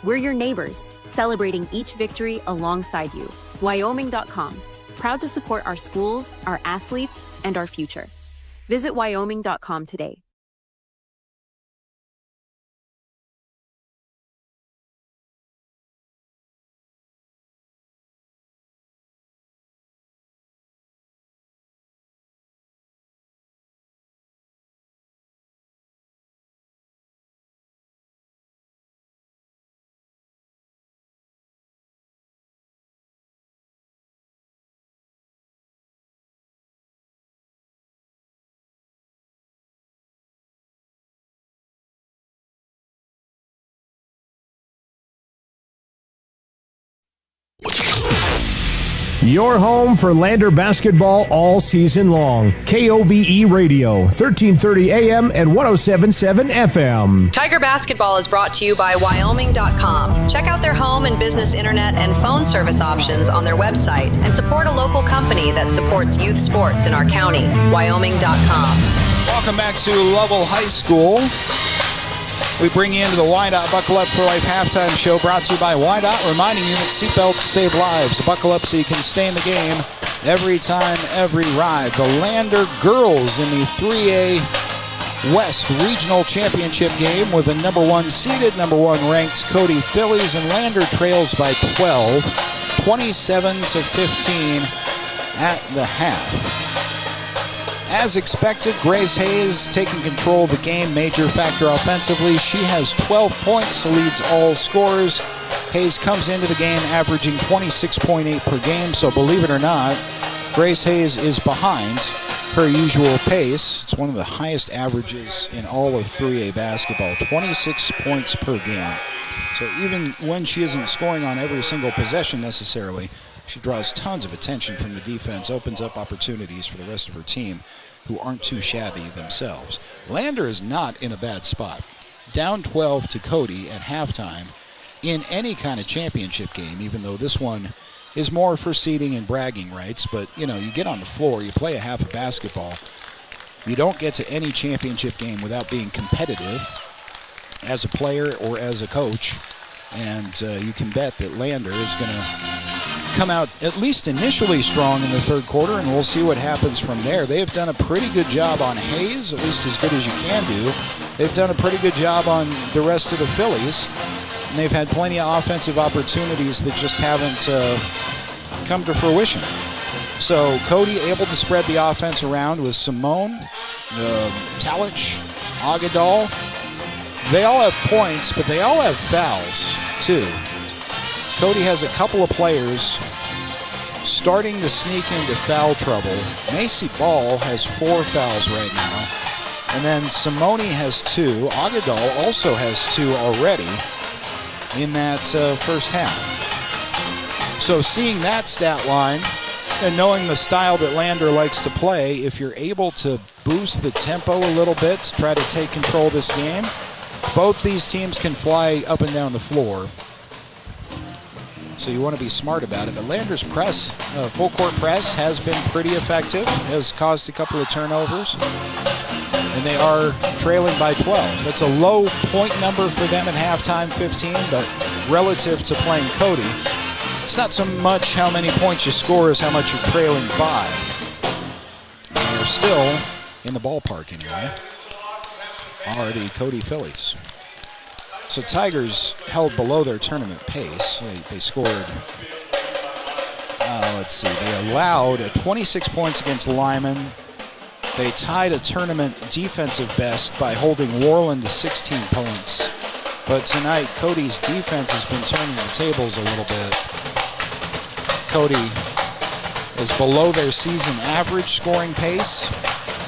We're your neighbors, celebrating each victory alongside you. Wyoming.com, proud to support our schools, our athletes, and our future. Visit Wyoming.com today. Your home for Lander basketball all season long. KOVE Radio, 1330 AM and 107.7 FM. Tiger Basketball is brought to you by Wyoming.com. Check out their home and business internet and phone service options on their website and support a local company that supports youth sports in our county. Wyoming.com. Welcome back to Lovell High School. We bring you into the Wydot Buckle Up for Life halftime show, brought to you by Wydot, reminding you that seatbelts save lives. Buckle up so you can stay in the game every time, every ride. The Lander girls in the 3A West Regional Championship game with a number 1 seeded, number 1 ranked Cody Fillies, and Lander trails by 12, 27-15 at the half. As expected, Grace Hayes taking control of the game, major factor offensively. She has 12 points, leads all scorers. Hayes comes into the game averaging 26.8 per game, so believe it or not, Grace Hayes is behind her usual pace. It's one of the highest averages in all of 3A basketball, 26 points per game. So even when she isn't scoring on every single possession necessarily, she draws tons of attention from the defense, opens up opportunities for the rest of her team, who aren't too shabby themselves. Lander is not in a bad spot. Down 12 to Cody at halftime in any kind of championship game, even though this one is more for seeding and bragging rights. But, you know, you get on the floor, you play a half of basketball. You don't get to any championship game without being competitive as a player or as a coach. And you can bet that Lander is going to come out at least initially strong in the third quarter, and we'll see what happens from there. They have done a pretty good job on Hayes, at least as good as you can do. They've done a pretty good job on the rest of the Phillies, and they've had plenty of offensive opportunities that just haven't come to fruition. So Cody able to spread the offense around with Simone, Talich, Agadal. They all have points, but they all have fouls, too. Cody has a couple of players starting to sneak into foul trouble. Macy Ball has 4 fouls right now. And then Simone has 2. Agadal also has 2 already in that first half. So seeing that stat line and knowing the style that Lander likes to play, if you're able to boost the tempo a little bit to try to take control of this game, both these teams can fly up and down the floor. So you want to be smart about it. But Lander's press, full court press, has been pretty effective, has caused a couple of turnovers. And they are trailing by 12. That's a low point number for them at halftime, 15, but relative to playing Cody, it's not so much how many points you score as how much you're trailing by. And they're still in the ballpark anyway. Already Cody Fillies. So Tigers held below their tournament pace. They scored, let's see, they allowed 26 points against Lyman. They tied a tournament defensive best by holding Worland to 16 points. But tonight, Cody's defense has been turning the tables a little bit. Cody is below their season average scoring pace.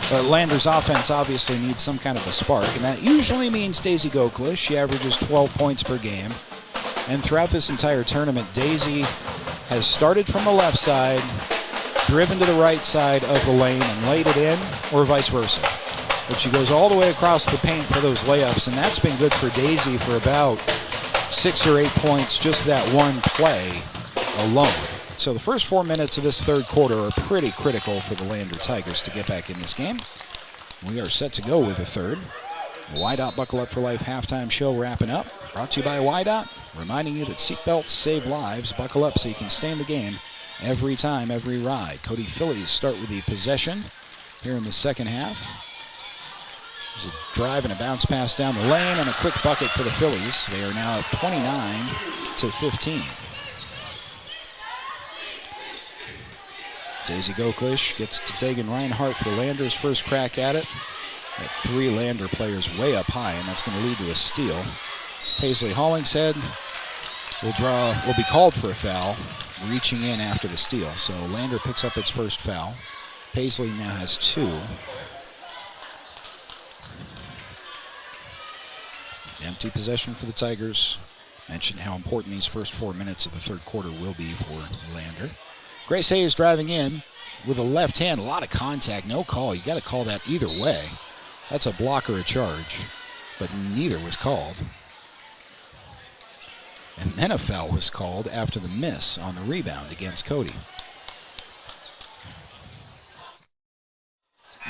But Lander's offense obviously needs some kind of a spark, and that usually means Daisy Goklish. She averages 12 points per game. And throughout this entire tournament, Daisy has started from the left side, driven to the right side of the lane, and laid it in, or vice versa. But she goes all the way across the paint for those layups, and that's been good for Daisy for about 6 or 8 points, just that one play alone. So the first 4 minutes of this third quarter are pretty critical for the Lander Tigers to get back in this game. We are set to go with the third. YDOT Buckle Up for Life halftime show wrapping up. Brought to you by YDOT, reminding you that seatbelts save lives. Buckle up so you can stay in the game every time, every ride. Cody Fillies start with the possession here in the second half. There's a drive and a bounce pass down the lane and a quick bucket for the Phillies. They are now up 29-15. Daisy Goklish gets to Dagan Reinhardt for Lander's first crack at it. Got 3 Lander players way up high, and that's going to lead to a steal. Paisley Hollingshead will be called for a foul, reaching in after the steal. So Lander picks up its first foul. Paisley now has 2. Empty possession for the Tigers. Mentioned how important these first 4 minutes of the third quarter will be for Lander. Grace Hayes driving in with a left hand, a lot of contact, no call. You got to call that either way. That's a block or a charge, but neither was called. And then a foul was called after the miss on the rebound against Cody.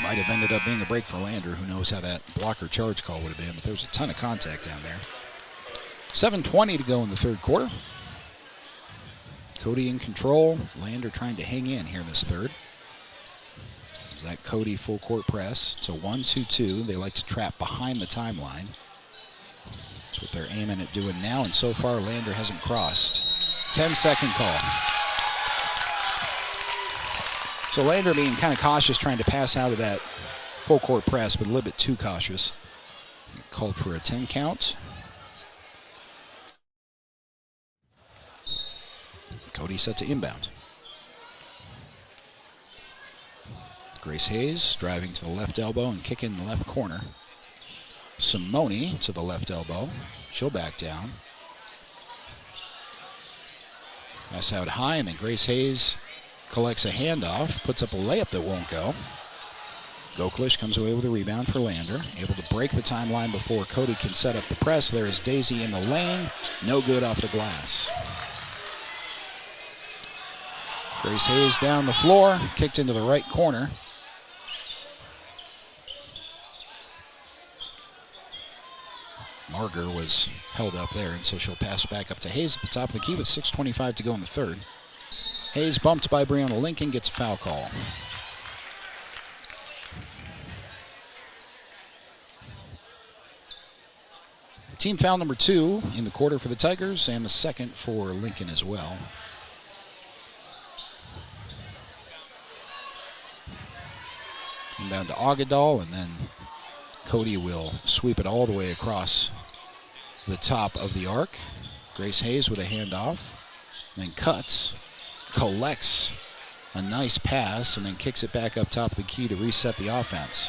Might have ended up being a break for Lander. Who knows how that block or charge call would have been, but there was a ton of contact down there. 7:20 to go in the third quarter. Cody in control. Lander trying to hang in here in this third. Is that Cody full court press? It's a 1-2-2. They like to trap behind the timeline. That's what they're aiming at doing now, and so far Lander hasn't crossed. 10-second call. So Lander being kind of cautious, trying to pass out of that full court press, but a little bit too cautious. Called for a 10 count. Cody set to inbound. Grace Hayes driving to the left elbow and kicking in the left corner. Simone to the left elbow. She'll back down. Pass out high, and then Grace Hayes collects a handoff, puts up a layup that won't go. Goklish comes away with a rebound for Lander. Able to break the timeline before Cody can set up the press. There is Daisy in the lane. No good off the glass. Grace Hayes down the floor, kicked into the right corner. Marger was held up there, and so she'll pass back up to Hayes at the top of the key with 6:25 to go in the third. Hayes bumped by Brianna Lincoln, gets a foul call. Team foul number 2 in the quarter for the Tigers, and the second for Lincoln as well. Inbound to Agadal, and then Cody will sweep it all the way across the top of the arc. Grace Hayes with a handoff, then cuts, collects a nice pass, and then kicks it back up top of the key to reset the offense.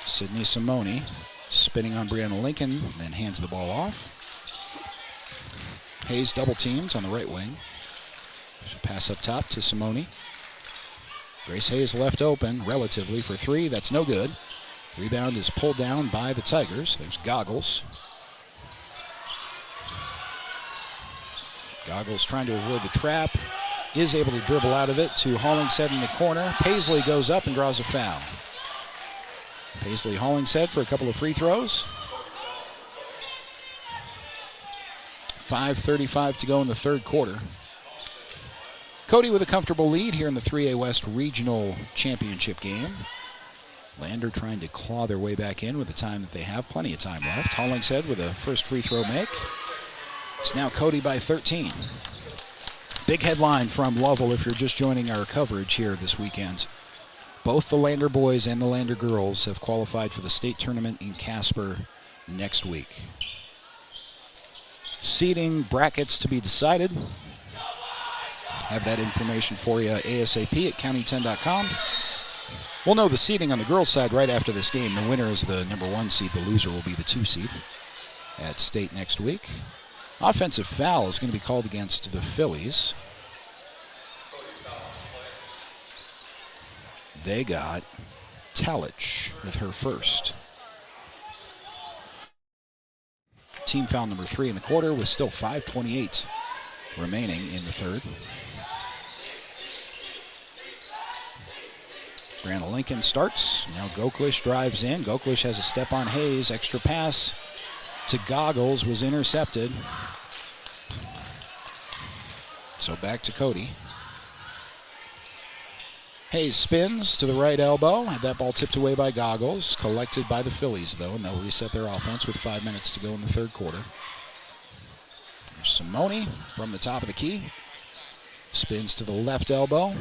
Sydney Simone spinning on Brianna Lincoln, then hands the ball off. Hayes double teams on the right wing. She'll pass up top to Simone. Grace Hayes left open relatively for 3. That's no good. Rebound is pulled down by the Tigers. There's Goggles. Goggles trying to avoid the trap. Is able to dribble out of it to Hollingshead in the corner. Paisley goes up and draws a foul. Paisley Hollingshead for a couple of free throws. 5:35 to go in the third quarter. Cody with a comfortable lead here in the 3A West Regional Championship game. Lander trying to claw their way back in with the time that they have. Plenty of time left. Hollingshead with a first free throw make. It's now Cody by 13. Big headline from Lovell if you're just joining our coverage here this weekend. Both the Lander boys and the Lander girls have qualified for the state tournament in Casper next week. Seeding brackets to be decided. Have that information for you ASAP at county10.com. We'll know the seeding on the girls' side right after this game. The winner is the number 1 seed. The loser will be the 2 seed at state next week. Offensive foul is going to be called against the Fillies. They got Talich with her first. Team foul number 3 in the quarter with still 5:28 remaining in the third. Brianna Lincoln starts. Now Goklish drives in. Goklish has a step on Hayes. Extra pass to Goggles was intercepted. So back to Cody. Hayes spins to the right elbow. Had that ball tipped away by Goggles. Collected by the Fillies, though, and they'll reset their offense with 5 minutes to go in the third quarter. There's Simone from the top of the key. Spins to the left elbow.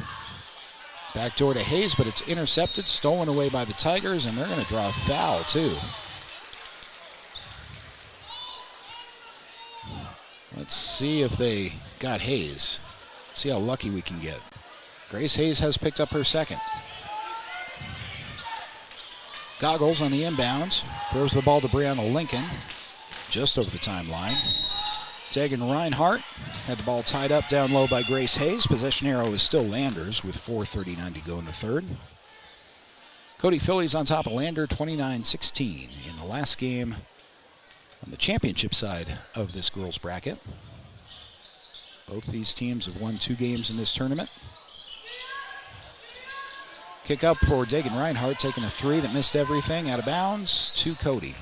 Backdoor to Hayes, but it's intercepted. Stolen away by the Tigers, and they're going to draw a foul, too. Let's see if they got Hayes. See how lucky we can get. Grace Hayes has picked up her second. Goggles on the inbounds. Throws the ball to Brianna Lincoln. Just over the timeline. Dagan Reinhardt had the ball tied up down low by Grace Hayes. Possession arrow is still Landers with 4:39 to go in the third. Cody Fillies on top of Lander, 29-16 in the last game on the championship side of this girls bracket. Both these teams have won 2 games in this tournament. Kick up for Dagan Reinhardt, taking a 3 that missed everything, out of bounds to Cody.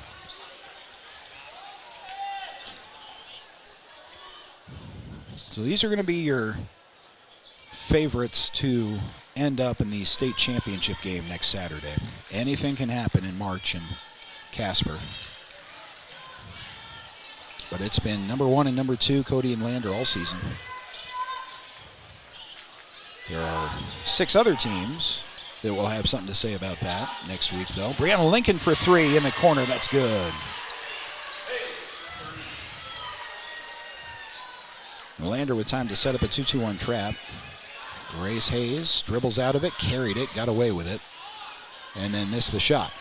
So these are going to be your favorites to end up in the state championship game next Saturday. Anything can happen in March in Casper. But it's been number 1 and number 2, Cody and Lander, all season. There are 6 other teams that will have something to say about that next week, though. Brianna Lincoln for 3 in the corner. That's good. Lander with time to set up a 2-2-1 trap. Grace Hayes dribbles out of it, carried it, got away with it, and then missed the shot.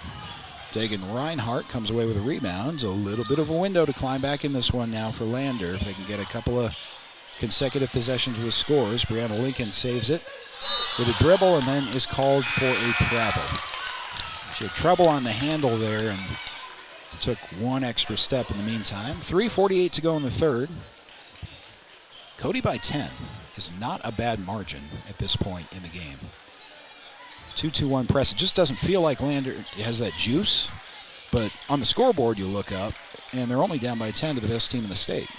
Dagan Reinhardt comes away with a rebound. A little bit of a window to climb back in this one now for Lander. If they can get a couple of consecutive possessions with scores. Brianna Lincoln saves it with a dribble and then is called for a travel. She had trouble on the handle there and took 1 extra step in the meantime. 3:48 to go in the third. Cody by 10 is not a bad margin at this point in the game. 2-2-1 press. It just doesn't feel like Lander has that juice, but on the scoreboard you look up and they're only down by 10 to the best team in the state.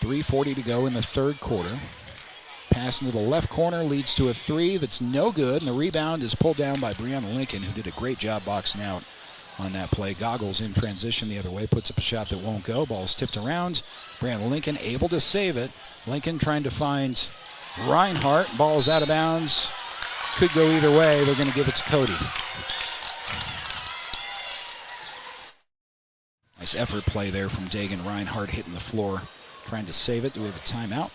3:40 to go in the third quarter. Pass into the left corner leads to a three that's no good, and the rebound is pulled down by Brianna Lincoln, who did a great job boxing out on that play. Goggles in transition the other way, puts up a shot that won't go. Ball's tipped around. Brianna Lincoln able to save it. Lincoln trying to find Reinhardt. Ball's out of bounds. Could go either way. They're going to give it to Cody. Nice effort play there from Dagan. Reinhardt hitting the floor, trying to save it. Do we have a timeout?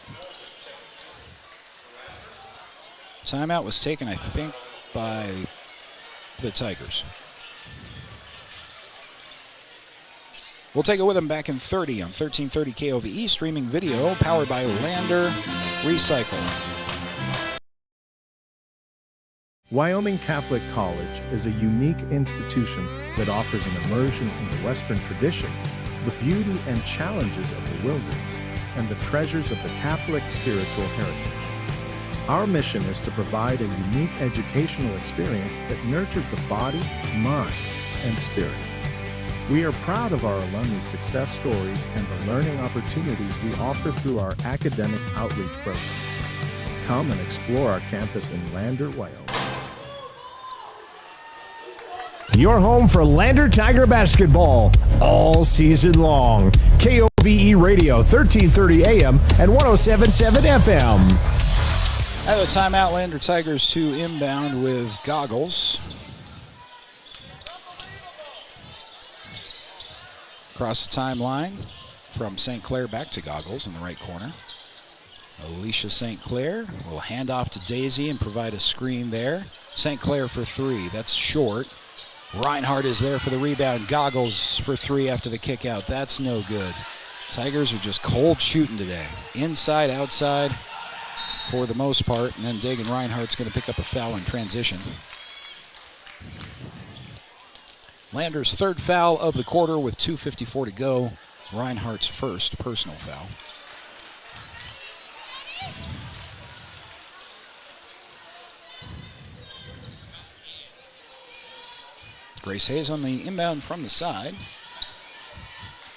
Timeout was taken, I think, by the Tigers. We'll take it with them back in 30 on 1330 KOVE, streaming video, powered by Lander Recycle. Wyoming Catholic College is a unique institution that offers an immersion in the Western tradition, the beauty and challenges of the wilderness, and the treasures of the Catholic spiritual heritage. Our mission is to provide a unique educational experience that nurtures the body, mind, and spirit. We are proud of our alumni success stories and the learning opportunities we offer through our academic outreach programs. Come and explore our campus in Lander, Wyoming. Your home for Lander Tiger basketball all season long. KOVE Radio, 1330 AM and 107.7 FM. Out of the timeout, Lander Tigers to inbound with Goggles. Across the timeline from St. Clair back to Goggles in the right corner. Alicia St. Clair will hand off to Daisy and provide a screen there. St. Clair for three. That's short. Reinhardt is there for the rebound. Goggles for three after the kick out. That's no good. Tigers are just cold shooting today. Inside, outside for the most part. And then Dagan Reinhardt's going to pick up a foul in transition. Lander's third foul of the quarter with 2:54 to go. Reinhardt's first personal foul. Grace Hayes on the inbound from the side.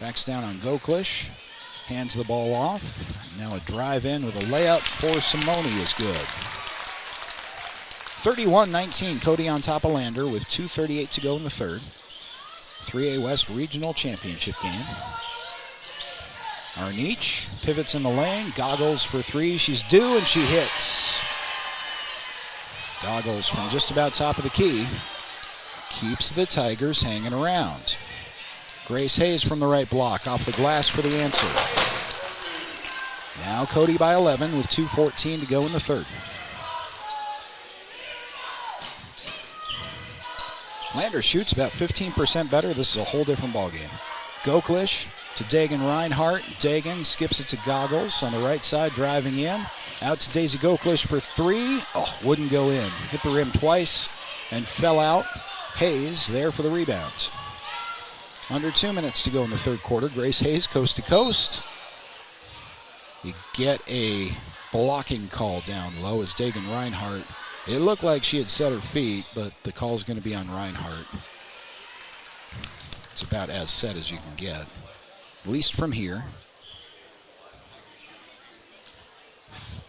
Backs down on Goklish. Hands the ball off. Now a drive in with a layup for Simone is good. 31-19, Cody on top of Lander with 2:38 to go in the third. 3A West Regional Championship game. Arnich pivots in the lane. Goggles for three. She's due and she hits. Goggles from just about top of the key. Keeps the Tigers hanging around. Grace Hayes from the right block. Off the glass for the answer. Now Cody by 11 with 2:14 to go in the third. Lander shoots about 15% better. This is a whole different ballgame. Goklish to Dagan Reinhardt. Dagan skips it to Goggles on the right side, driving in. Out to Daisy Goklish for three. Oh, wouldn't go in. Hit the rim twice and fell out. Hayes there for the rebound. Under 2 minutes to go in the third quarter. Grace Hayes coast to coast. You get a blocking call down low as Dagan Reinhardt. It looked like she had set her feet, but the call's going to be on Reinhardt. It's about as set as you can get, at least from here.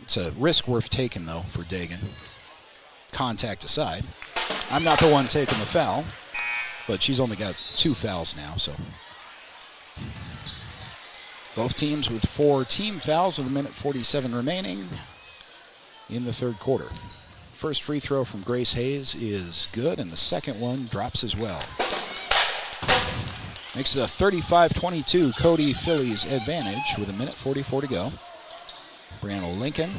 It's a risk worth taking, though, for Dagan. Contact aside. I'm not the one taking the foul, but she's only got 2 fouls now, so. Both teams with 4 team fouls with 1:47 remaining in the third quarter. First free throw from Grace Hayes is good, and the second one drops as well. Makes it a 35-22 Cody Fillies advantage with 1:44 to go. Brianna Lincoln,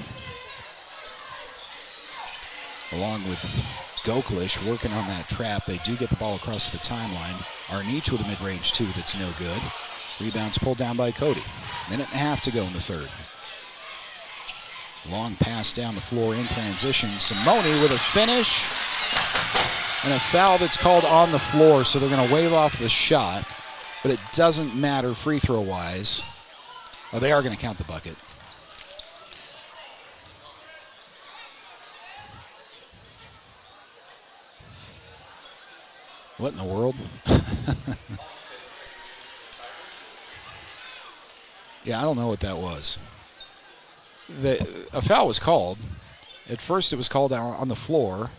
along with Goklish, working on that trap. They do get the ball across the timeline. Arnich with a mid-range two that's no good. Rebounds pulled down by Cody. 1.5 to go in the third. Long pass down the floor in transition. Simone with a finish. And a foul that's called on the floor, so they're going to wave off the shot. But it doesn't matter free throw-wise. Oh, they are going to count the bucket. What in the world? Yeah, I don't know what that was. a foul was called. At first it was called on the floor,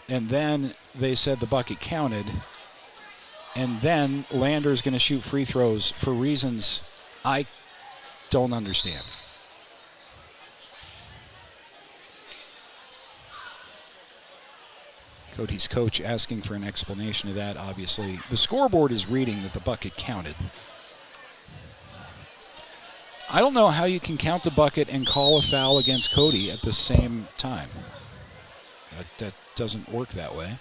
and then they said the bucket counted, and then Lander's going to shoot free throws for reasons I don't understand. Cody's coach asking for an explanation of that, obviously. The scoreboard is reading that the bucket counted. I don't know how you can count the bucket and call a foul against Cody at the same time. That doesn't work that way.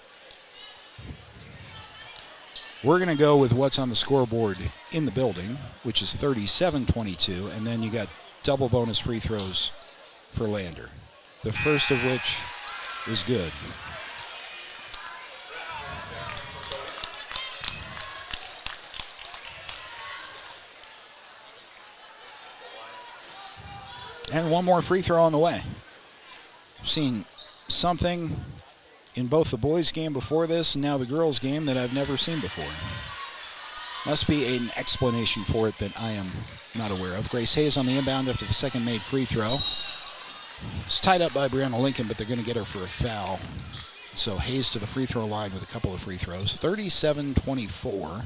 We're going to go with what's on the scoreboard in the building, which is 37-22, and then you got double bonus free throws for Lander, the first of which is good. And one more free throw on the way. I've seen something in both the boys' game before this and now the girls' game that I've never seen before. Must be an explanation for it that I am not aware of. Grace Hayes on the inbound after the second made free throw. It's tied up by Brianna Lincoln, but they're going to get her for a foul. So Hayes to the free throw line with a couple of free throws. 37-24.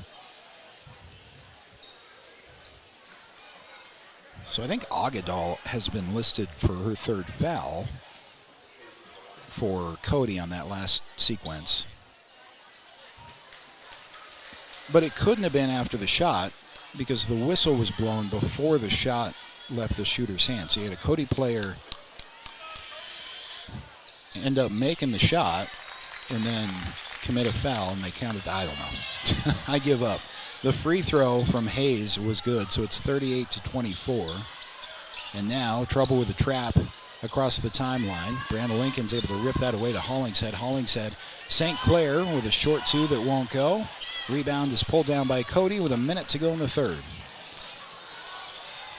So I think Agadal has been listed for her third foul for Cody on that last sequence. But it couldn't have been after the shot because the whistle was blown before the shot left the shooter's hand. So you had a Cody player end up making the shot and then commit a foul, and they counted. I don't know. I give up. The free throw from Hayes was good, so it's 38-24. And now, trouble with the trap across the timeline. Brianna Lincoln's able to rip that away to Hollingshead. Hollingshead, St. Clair with a short two that won't go. Rebound is pulled down by Cody with a minute to go in the third.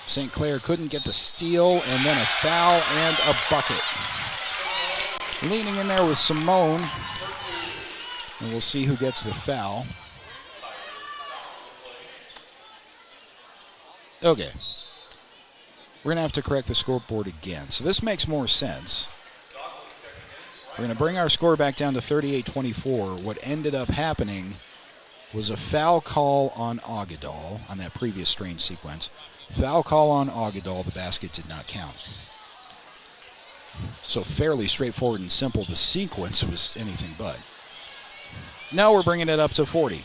St. Clair couldn't get the steal, and then a foul and a bucket. Leaning in there with Simone. And we'll see who gets the foul. Okay. We're going to have to correct the scoreboard again. So this makes more sense. We're going to bring our score back down to 38-24. What ended up happening was a foul call on Agadal on that previous strange sequence. Foul call on Agadal. The basket did not count. So fairly straightforward and simple. The sequence was anything but. Now we're bringing it up to 40,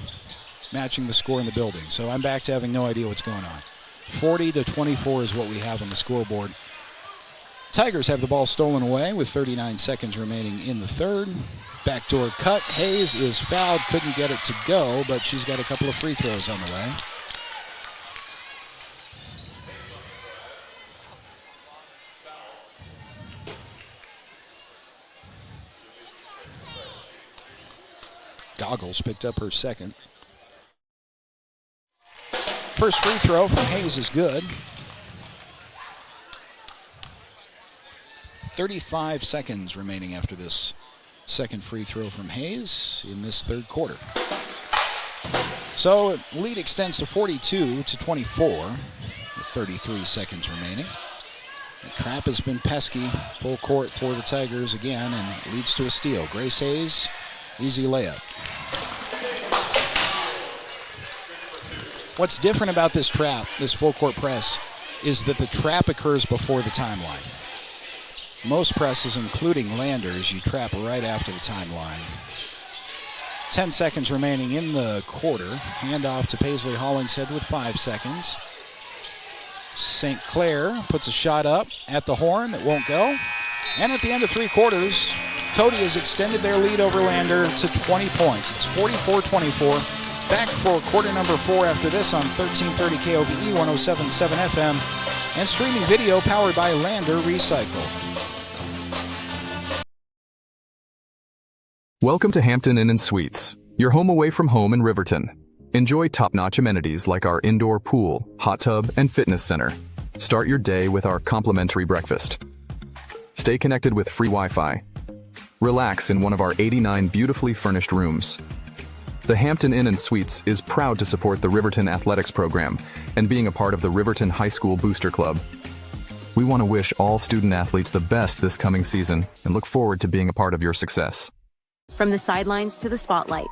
matching the score in the building. So I'm back to having no idea what's going on. 40-24 is what we have on the scoreboard. Tigers have the ball stolen away with 39 seconds remaining in the third. Backdoor cut. Hayes is fouled, couldn't get it to go, but she's got a couple of free throws on the way. Goggles picked up her second. First free throw from Hayes is good. 35 seconds remaining after this second free throw from Hayes in this third quarter. So lead extends to 42-24 with 33 seconds remaining. The trap has been pesky, full court for the Tigers again, and leads to a steal. Grace Hayes, easy layup. What's different about this trap, this full court press, is that the trap occurs before the timeline. Most presses, including Landers, you trap right after the timeline. 10 seconds remaining in the quarter. Handoff to Paisley Hollingshead with 5 seconds. St. Clair puts a shot up at the horn that won't go. And at the end of 3 quarters, Cody has extended their lead over Lander to 20 points. It's 44-24. Back for quarter number 4 after this on 1330 KOVE 107.7 FM and streaming video powered by Lander Recycle. Welcome to Hampton Inn & Suites, your home away from home in Riverton. Enjoy top-notch amenities like our indoor pool, hot tub, and fitness center. Start your day with our complimentary breakfast. Stay connected with free Wi-Fi. Relax in one of our 89 beautifully furnished rooms. The Hampton Inn & Suites is proud to support the Riverton Athletics program and being a part of the Riverton High School Booster Club. We want to wish all student athletes the best this coming season and look forward to being a part of your success. From the sidelines to the spotlight,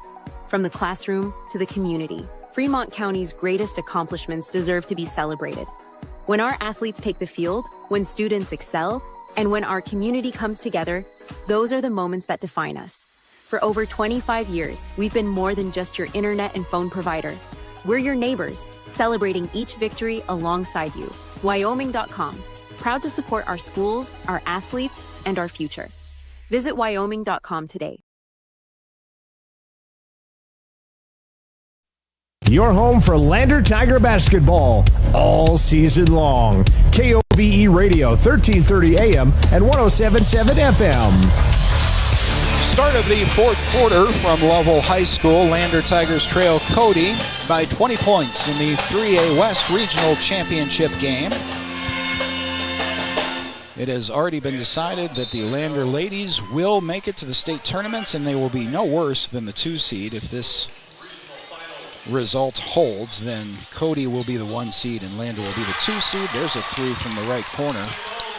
from the classroom to the community, Fremont County's greatest accomplishments deserve to be celebrated. When our athletes take the field, when students excel, and when our community comes together, those are the moments that define us. For over 25 years, we've been more than just your internet and phone provider. We're your neighbors, celebrating each victory alongside you. Wyoming.com, proud to support our schools, our athletes, and our future. Visit Wyoming.com today. Your home for Lander Tiger basketball all season long. KOVE Radio, 1330 AM and 107.7 FM. Start of the fourth quarter from Lovell High School. Lander Tigers trail Cody by 20 points in the 3A West Regional Championship game. It has already been decided that the Lander ladies will make it to the state tournaments, and they will be no worse than the 2 seed. If this result holds, then Cody will be the 1 seed and Lander will be the 2 seed. There's a 3 from the right corner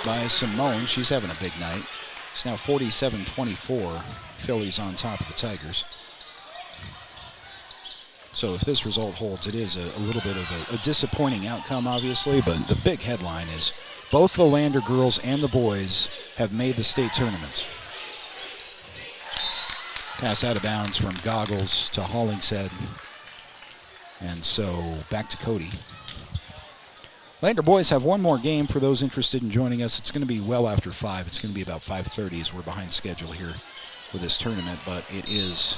by Simone. She's having a big night. It's now 47-24. Fillies on top of the Tigers. So if this result holds, it is a little bit of a disappointing outcome, obviously, but the big headline is both the Lander girls and the boys have made the state tournament. Pass out of bounds from Goggles to Hollingshead. And so back to Cody. Lander boys have one more game for those interested in joining us. It's going to be well after 5. It's going to be about 5:30 as we're behind schedule here with this tournament, but it is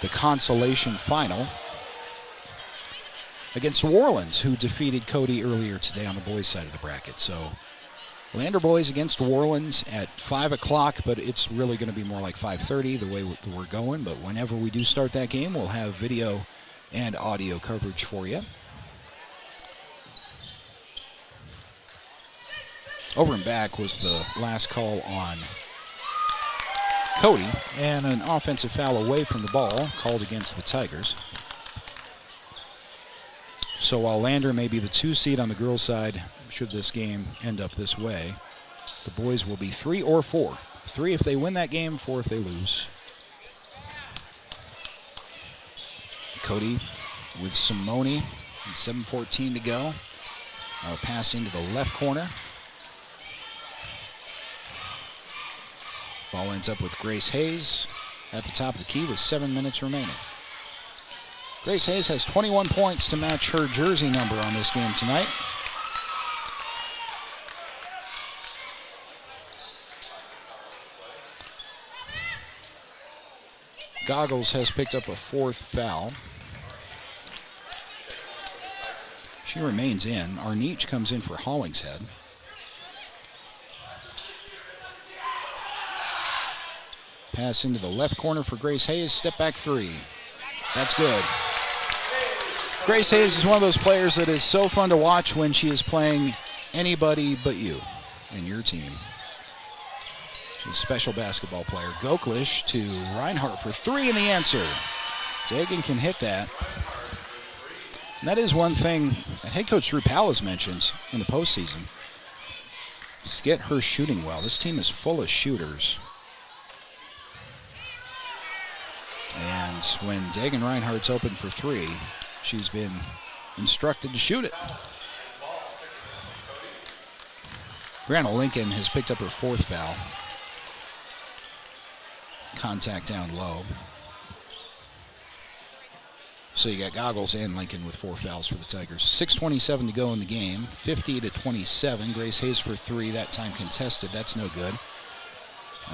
the consolation final against Warlands, who defeated Cody earlier today on the boys' side of the bracket. So Lander boys against Warlands at 5 o'clock, but it's really going to be more like 5:30 the way we're going. But whenever we do start that game, we'll have video and audio coverage for you. Over and back was the last call on Cody, and an offensive foul away from the ball called against the Tigers. So while Lander may be the 2 seed on the girls' side, should this game end up this way, the boys will be 3 or 4. 3 if they win that game, 4 if they lose. Cody with Simone, 7:14 to go. I'll pass into the left corner. Ball ends up with Grace Hayes at the top of the key with 7 minutes remaining. Grace Hayes has 21 points to match her jersey number on this game tonight. Goggles has picked up a 4th foul. She remains in. Arnich comes in for Hollingshead. Pass into the left corner for Grace Hayes. Step back 3. That's good. Grace Hayes is one of those players that is so fun to watch when she is playing anybody but you and your team. She's a special basketball player. Goklish to Reinhardt for 3 in the answer. Dagan can hit that. And that is one thing that head coach Drew Powell has mentioned in the postseason. Just get her shooting well. This team is full of shooters. And when Dagan Reinhardt's open for 3, she's been instructed to shoot it. Brianna Lincoln has picked up her 4th foul. Contact down low. So you got Goggles and Lincoln with 4 fouls for the Tigers. 6:27 to go in the game. 50-27. Grace Hayes for 3. That time contested. That's no good.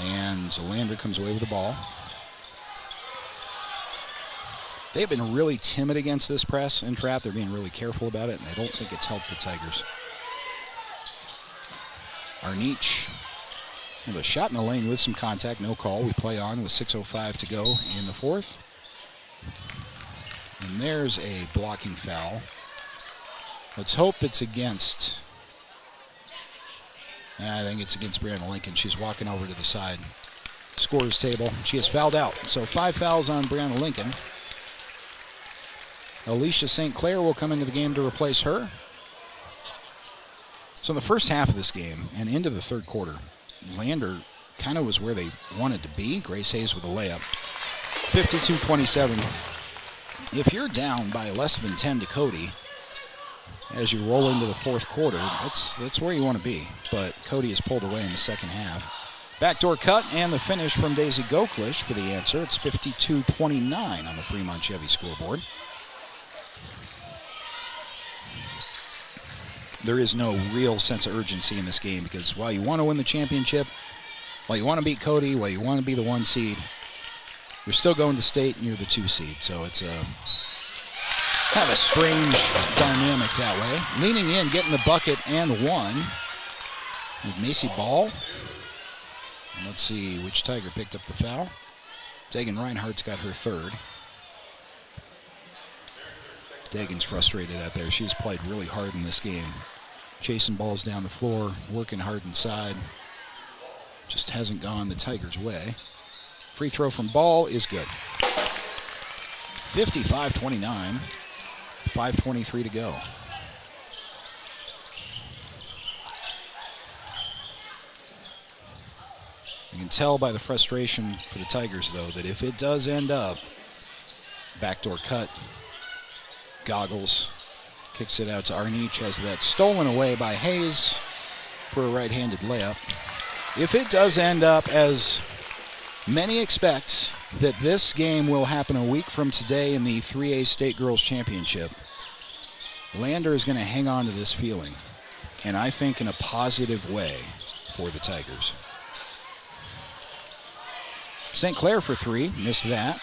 And Lander comes away with the ball. They've been really timid against this press and trap. They're being really careful about it, and I don't think it's helped the Tigers. Arnich with a shot in the lane with some contact, no call. We play on with 6:05 to go in the 4th. And there's a blocking foul. Let's hope it's against. I think it's against Brianna Lincoln. She's walking over to the side scorer's table. She has fouled out. So 5 fouls on Brianna Lincoln. Alicia St. Clair will come into the game to replace her. So in the first half of this game and into the third quarter, Lander kind of was where they wanted to be. Grace Hayes with a layup. 52-27. If you're down by less than 10 to Cody, as you roll into the fourth quarter, that's where you want to be. But Cody is pulled away in the second half. Backdoor cut and the finish from Daisy Goklish for the answer. It's 52-29 on the Fremont Chevy scoreboard. There is no real sense of urgency in this game because while you want to win the championship, while you want to beat Cody, while you want to be the 1 seed, you're still going to state and you're the 2 seed. So it's kind of a strange dynamic that way. Leaning in, getting the bucket and one with Macy Ball. And let's see which Tiger picked up the foul. Dagan Reinhardt's got her third. Dagan's frustrated out there. She's played really hard in this game. Chasing balls down the floor, working hard inside. Just hasn't gone the Tigers' way. Free throw from Ball is good. 55-29. 5:23 to go. You can tell by the frustration for the Tigers, though, that if it does end up backdoor cut, Goggles kicks it out to Arnich, has that stolen away by Hayes for a right-handed layup. If it does end up as many expect, that this game will happen a week from today in the 3A State Girls Championship, Lander is going to hang on to this feeling, and I think in a positive way for the Tigers. St. Clair for three, missed that.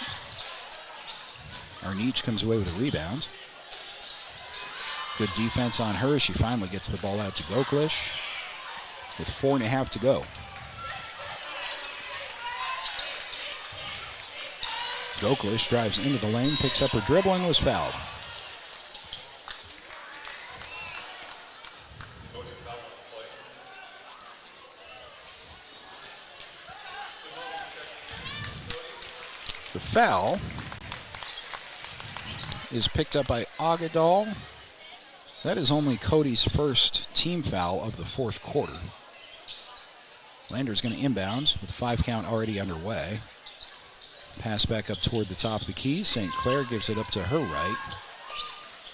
Arnich comes away with a rebound. Good defense on her. She finally gets the ball out to Goklish with 4.5 to go. Goklish drives into the lane, picks up her dribble, and was fouled. The foul is picked up by Agadal. That is only Cody's first team foul of the fourth quarter. Lander's going to inbound with a 5 count already underway. Pass back up toward the top of the key. St. Clair gives it up to her right.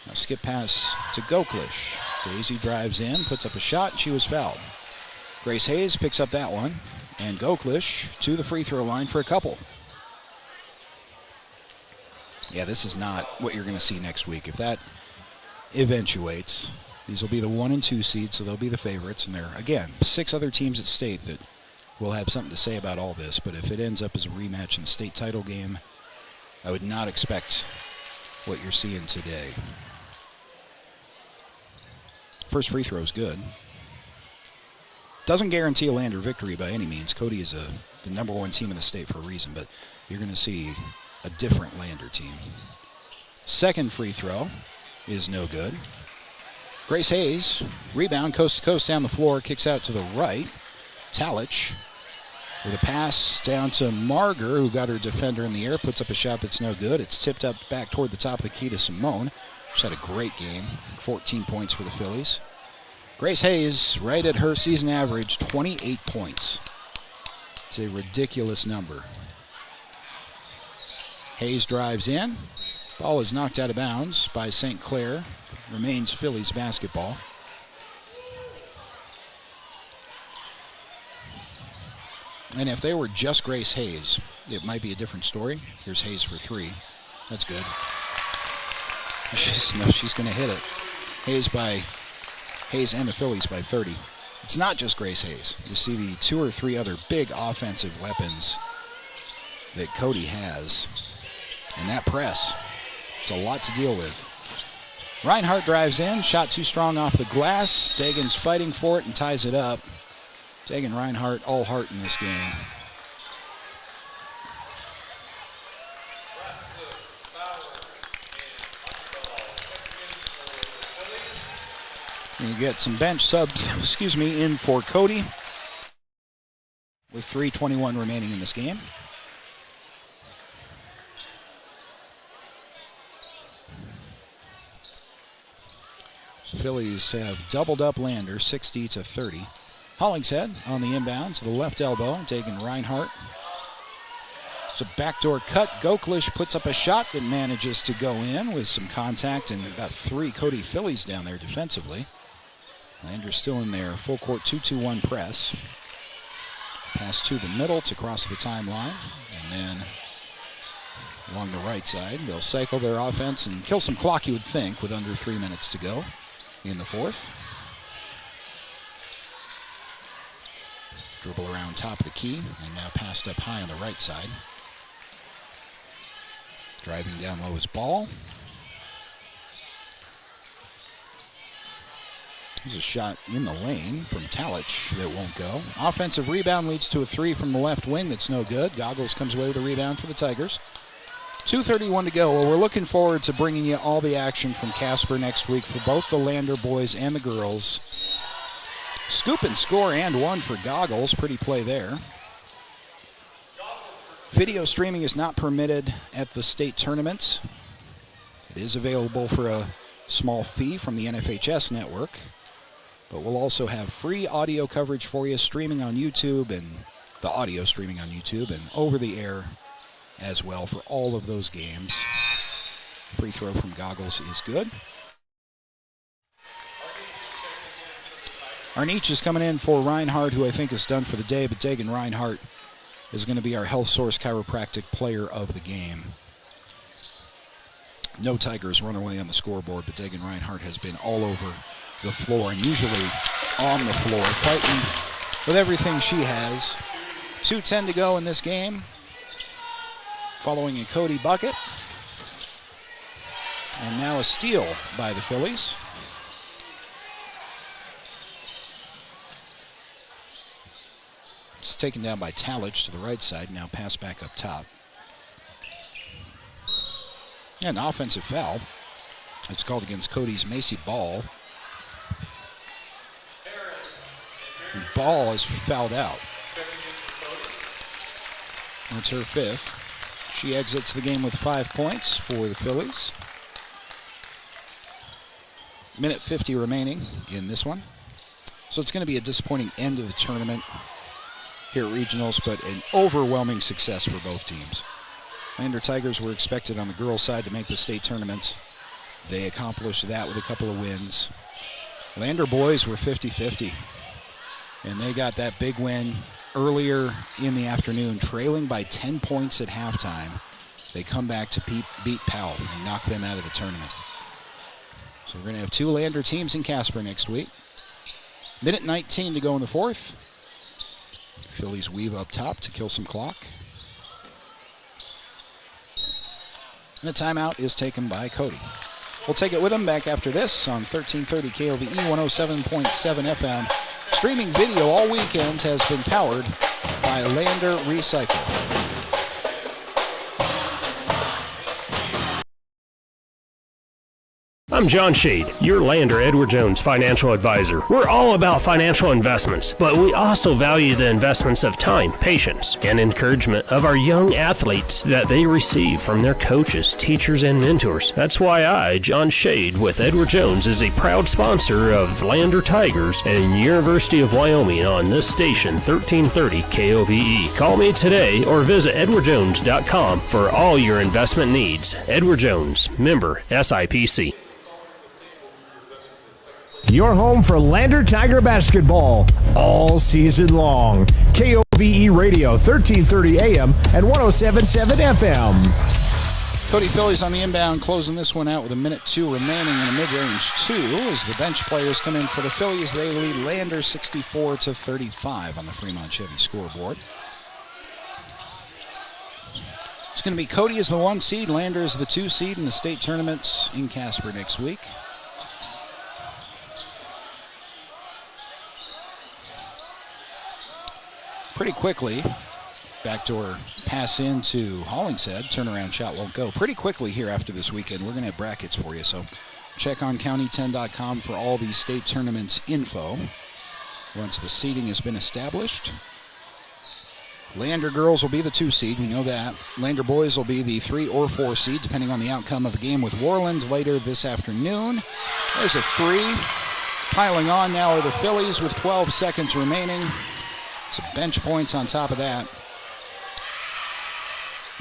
Now skip pass to Goklish. Daisy drives in, puts up a shot, and she was fouled. Grace Hayes picks up that one, and Goklish to the free throw line for a couple. Yeah, this is not what you're going to see next week. If that eventuates, these will be the 1 and 2 seeds, so they'll be the favorites. And there are, again, 6 other teams at state that will have something to say about all this. But if it ends up as a rematch in the state title game, I would not expect what you're seeing today. First free throw is good. Doesn't guarantee a Lander victory by any means. Cody is the number 1 team in the state for a reason, but you're going to see a different Lander team. Second free throw is no good. Grace Hayes, rebound coast to coast down the floor, kicks out to the right. Talich with a pass down to Marger, who got her defender in the air, puts up a shot that's no good. It's tipped up back toward the top of the key to Simone. She's had a great game, 14 points for the Phillies. Grace Hayes, right at her season average, 28 points. It's a ridiculous number. Hayes drives in. Ball is knocked out of bounds by St. Clair. Remains Phillies basketball. And if they were just Grace Hayes, it might be a different story. Here's Hayes for 3. That's good. She's going to hit it. Hayes and the Phillies by 30. It's not just Grace Hayes. You see the 2 or 3 other big offensive weapons that Cody has. And that press, it's a lot to deal with. Reinhardt drives in, shot too strong off the glass. Dagan's fighting for it and ties it up. Dagan Reinhardt all heart in this game. And you get some bench subs, in for Cody with 3:21 remaining in this game. Phillies have doubled up Lander, 60-30. Hollingshead on the inbound to the left elbow, taking Reinhardt. It's a backdoor cut. Goklish puts up a shot that manages to go in with some contact and about 3 Cody Fillies down there defensively. Lander still in there, full court 2-2-1 press. Pass to the middle to cross the timeline, and then along the right side, they'll cycle their offense and kill some clock, you would think, with under 3 minutes to go in the fourth. Dribble around top of the key, and now passed up high on the right side. Driving down low is Ball. There's a shot in the lane from Talich that won't go. Offensive rebound leads to a 3 from the left wing that's no good. Goggles comes away with a rebound for the Tigers. 2:31 to go. Well, we're looking forward to bringing you all the action from Casper next week for both the Lander boys and the girls. Scoop and score and one for Goggles. Pretty play there. Video streaming is not permitted at the state tournaments. It is available for a small fee from the NFHS network. But we'll also have free audio coverage for you, streaming on YouTube, and the audio streaming on YouTube, and over the air as well for all of those games. Free throw from Goggles is good. Arnich is coming in for Reinhardt, who I think is done for the day, but Dagan Reinhardt is going to be our Health Source Chiropractic player of the game. No Tigers run away on the scoreboard, but Dagan Reinhardt has been all over the floor and usually on the floor, fighting with everything she has. 2:10 to go in this game. Following a Cody bucket. And now a steal by the Phillies. It's taken down by Talich to the right side, now pass back up top. And an offensive foul. It's called against Cody's Macy Ball. And Ball is fouled out. That's her 5th. She exits the game with 5 points for the Phillies. Minute 50 remaining in this one. So it's going to be a disappointing end of the tournament here at Regionals, but an overwhelming success for both teams. Lander Tigers were expected on the girls' side to make the state tournament. They accomplished that with a couple of wins. Lander boys were 50-50, and they got that big win earlier in the afternoon, trailing by 10 points at halftime. They come back to beat Powell and knock them out of the tournament. So we're going to have 2 Lander teams in Casper next week. Minute 19 to go in the fourth. Phillies weave up top to kill some clock. And a timeout is taken by Cody. We'll take it with him back after this on 1330 KOVE 107.7 FM. Streaming video all weekend has been powered by Lander Recycle. I'm John Shade, your Lander Edward Jones financial advisor. We're all about financial investments, but we also value the investments of time, patience, and encouragement of our young athletes that they receive from their coaches, teachers, and mentors. That's why I, John Shade, with Edward Jones, is a proud sponsor of Lander Tigers and University of Wyoming on this station, 1330 KOVE. Call me today or visit edwardjones.com for all your investment needs. Edward Jones, member SIPC. Your home for Lander Tiger basketball all season long. KOVE Radio, 1330 AM and 107.7 FM. Cody Fillies on the inbound, closing this one out with a minute 2 remaining in a mid-range 2 as the bench players come in for the Phillies. They lead Lander 64-35 on the Fremont Chevy scoreboard. It's going to be Cody as the 1 seed, Lander as the 2 seed in the state tournaments in Casper next week. Pretty quickly, backdoor pass into Hollingshead, turnaround shot won't go. Pretty quickly here after this weekend, we're going to have brackets for you, so check on county10.com for all the state tournaments info. Once the seeding has been established, Lander girls will be the 2 seed, we know that. Lander boys will be the 3 or 4 seed, depending on the outcome of a game with Warland later this afternoon. There's a 3. Piling on now are the Fillies with 12 seconds remaining. Some bench points on top of that.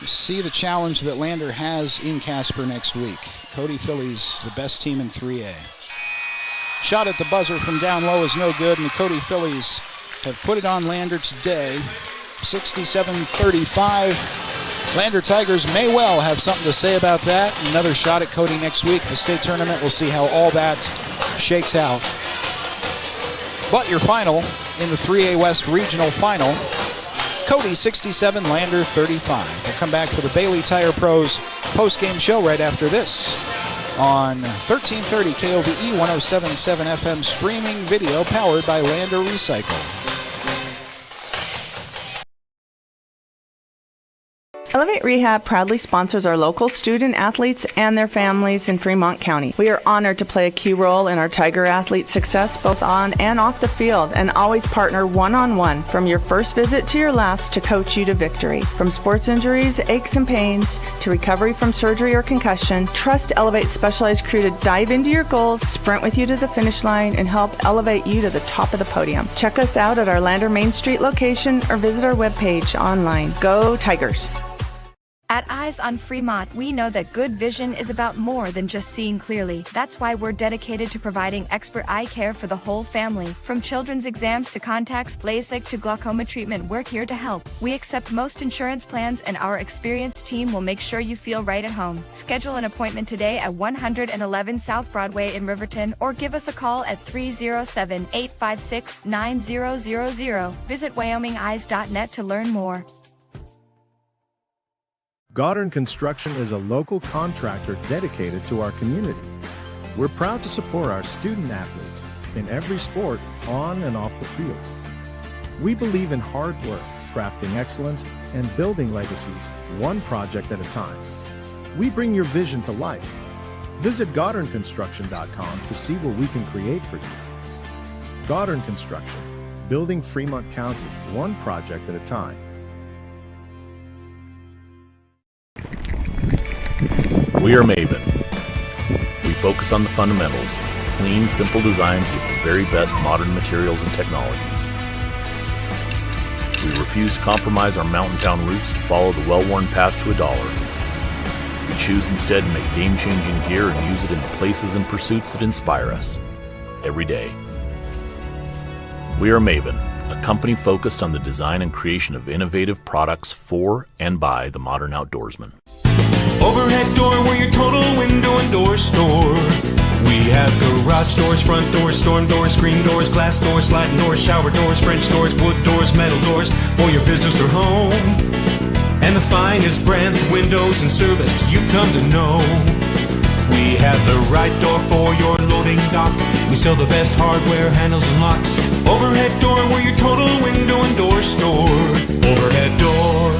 You see the challenge that Lander has in Casper next week. Cody Fillies, the best team in 3A. Shot at the buzzer from down low is no good, and the Cody Fillies have put it on Lander today. 67-35. Lander Tigers may well have something to say about that. Another shot at Cody next week. The state tournament, we'll see how all that shakes out. But your final in the 3A West Regional Final, Cody 67, Lander 35. We'll come back for the Bailey Tire Pros post-game show right after this on 1330 KOVE 107.7 FM streaming video powered by Lander Recycle. Elevate Rehab proudly sponsors our local student athletes and their families in Fremont County. We are honored to play a key role in our Tiger athletes' success both on and off the field, and always partner one-on-one from your first visit to your last to coach you to victory. From sports injuries, aches and pains, to recovery from surgery or concussion, trust Elevate's specialized crew to dive into your goals, sprint with you to the finish line, and help elevate you to the top of the podium. Check us out at our Lander Main Street location or visit our webpage online. Go Tigers! At Eyes on Fremont, we know that good vision is about more than just seeing clearly. That's why we're dedicated to providing expert eye care for the whole family. From children's exams to contacts, LASIK to glaucoma treatment, we're here to help. We accept most insurance plans, and our experienced team will make sure you feel right at home. Schedule an appointment today at 111 South Broadway in Riverton, or give us a call at 307-856-9000. Visit WyomingEyes.net to learn more. Goddard Construction is a local contractor dedicated to our community. We're proud to support our student athletes in every sport, on and off the field. We believe in hard work, crafting excellence, and building legacies, one project at a time. We bring your vision to life. Visit GoddardConstruction.com to see what we can create for you. Goddard Construction, building Fremont County, one project at a time. We are Maven. We focus on the fundamentals, clean, simple designs with the very best modern materials and technologies. We refuse to compromise our mountain town roots to follow the well-worn path to $1. We choose instead to make game-changing gear and use it in the places and pursuits that inspire us every day. We are Maven, a company focused on the design and creation of innovative products for and by the modern outdoorsman. Overhead door, we're your total window and door store. We have garage doors, front doors, storm doors, screen doors, glass doors, sliding doors, shower doors, French doors, wood doors, metal doors for your business or home. And the finest brands of windows and service you come to know. We have the right door for your loading dock. We sell the best hardware, handles, and locks. Overhead door, we're your total window and door store. Overhead door.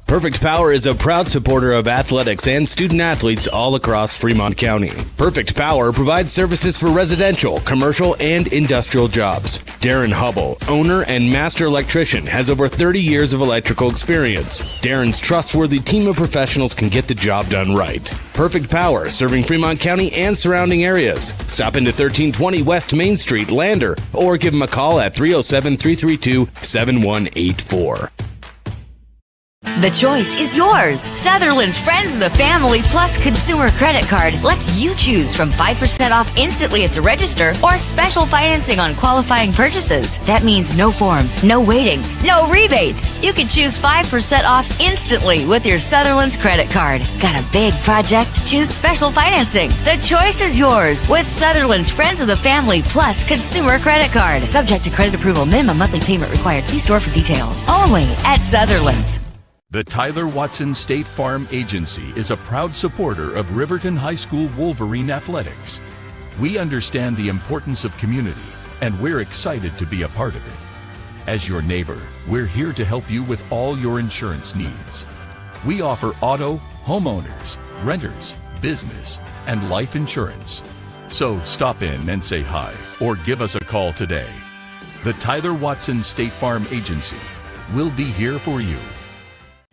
Perfect Power is a proud supporter of athletics and student athletes all across Fremont County. Perfect Power provides services for residential, commercial, and industrial jobs. Darren Hubble, owner and master electrician, has over 30 years of electrical experience. Darren's trustworthy team of professionals can get the job done right. Perfect Power, serving Fremont County and surrounding areas. Stop into 1320 West Main Street, Lander, or give him a call at 307-332-7184. The choice is yours. Sutherland's Friends of the Family Plus Consumer Credit Card lets you choose from 5% off instantly at the register or special financing on qualifying purchases. That means no forms, no waiting, no rebates. You can choose 5% off instantly with your Sutherland's credit card. Got a big project? Choose special financing. The choice is yours with Sutherland's Friends of the Family Plus Consumer Credit Card. Subject to credit approval. Minimum monthly payment required. See store for details. Only at Sutherland's. The Tyler Watson State Farm Agency is a proud supporter of Riverton High School Wolverine athletics. We understand the importance of community, and we're excited to be a part of it. As your neighbor, we're here to help you with all your insurance needs. We offer auto, homeowners, renters, business, and life insurance. So stop in and say hi, or give us a call today. The Tyler Watson State Farm Agency will be here for you.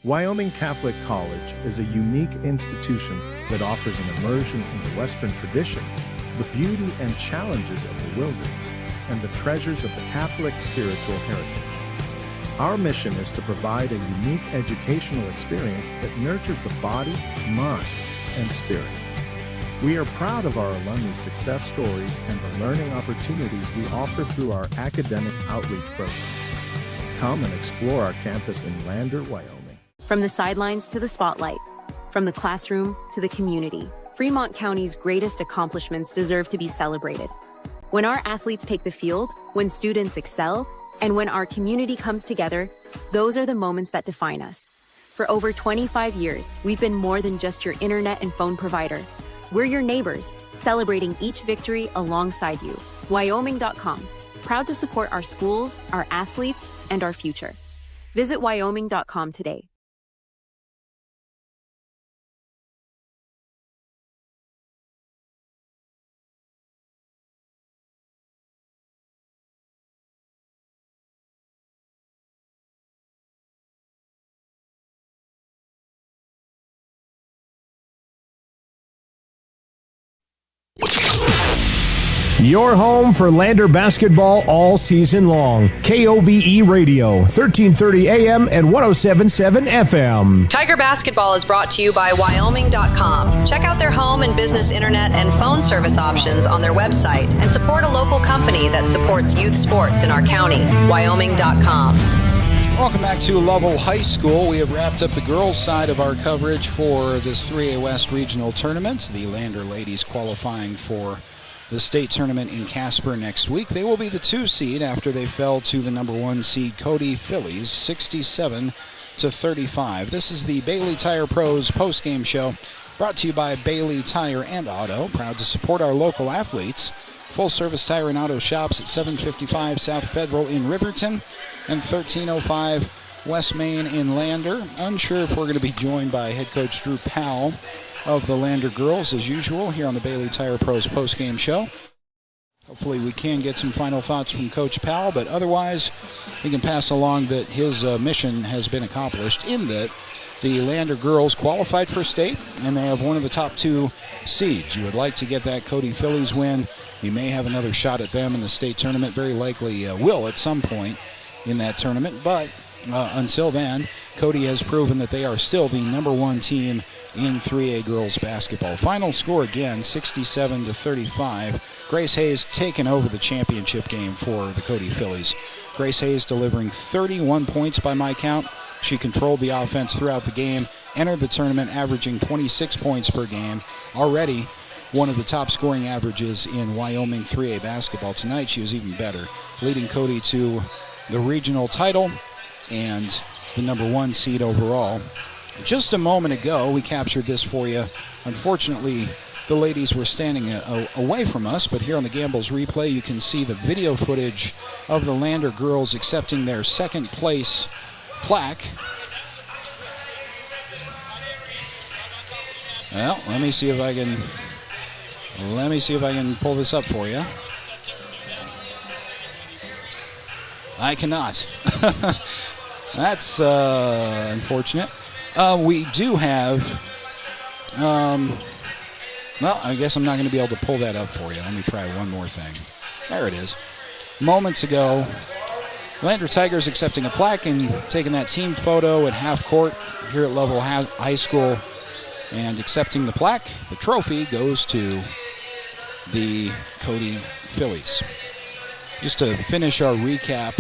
Wyoming Catholic College is a unique institution that offers an immersion in the Western tradition, the beauty and challenges of the wilderness, and the treasures of the Catholic spiritual heritage. Our mission is to provide a unique educational experience that nurtures the body, mind, and spirit. We are proud of our alumni success stories and the learning opportunities we offer through our academic outreach programs. Come and explore our campus in Lander, Wyoming. From the sidelines to the spotlight, from the classroom to the community, Fremont County's greatest accomplishments deserve to be celebrated. When our athletes take the field, when students excel, and when our community comes together, those are the moments that define us. For over 25 years, we've been more than just your internet and phone provider. We're your neighbors, celebrating each victory alongside you. Wyoming.com, proud to support our schools, our athletes, and our future. Visit Wyoming.com today. Your home for Lander basketball all season long. KOVE Radio, 1330 AM and 107.7 FM. Tiger Basketball is brought to you by Wyoming.com. Check out their home and business internet and phone service options on their website and support a local company that supports youth sports in our county. Wyoming.com. Welcome back to Lovell High School. We have wrapped up the girls' side of our coverage for this 3A West Regional Tournament. The Lander ladies qualifying for the state tournament in Casper next week. They will be the 2 seed after they fell to the number 1 seed Cody Fillies, 67-35. This is the Bailey Tire Pros postgame show brought to you by Bailey Tire and Auto, proud to support our local athletes. Full-service tire and auto shops at 755 South Federal in Riverton and 1305 West Main in Lander. Unsure if we're going to be joined by head coach Drew Powell of the Lander girls, as usual, here on the Bailey Tire Pros postgame show. Hopefully we can get some final thoughts from Coach Powell, but otherwise we can pass along that his mission has been accomplished in that the Lander girls qualified for state, and they have one of the top 2 seeds. You would like to get that Cody Fillies win. You may have another shot at them in the state tournament, very likely will at some point in that tournament, but until then, Cody has proven that they are still the number 1 team in 3A girls basketball. Final score again, 67-35. Grace Hayes taking over the championship game for the Cody Fillies. Grace Hayes delivering 31 points by my count. She controlled the offense throughout the game, entered the tournament averaging 26 points per game. Already one of the top scoring averages in Wyoming 3A basketball. Tonight she was even better, leading Cody to the regional title and the number 1 seed overall. Just a moment ago, we captured this for you. Unfortunately, the ladies were standing away from us, but here on the Gambles replay, you can see the video footage of the Lander girls accepting their second place plaque. Well, let me see if I can pull this up for you. I cannot. That's unfortunate. We do have, well, I guess I'm not going to be able to pull that up for you. Let me try one more thing. There it is. Moments ago, Lander Tigers accepting a plaque and taking that team photo at half court here at Lovell High School and accepting the plaque. The trophy goes to the Cody Fillies. Just to finish our recap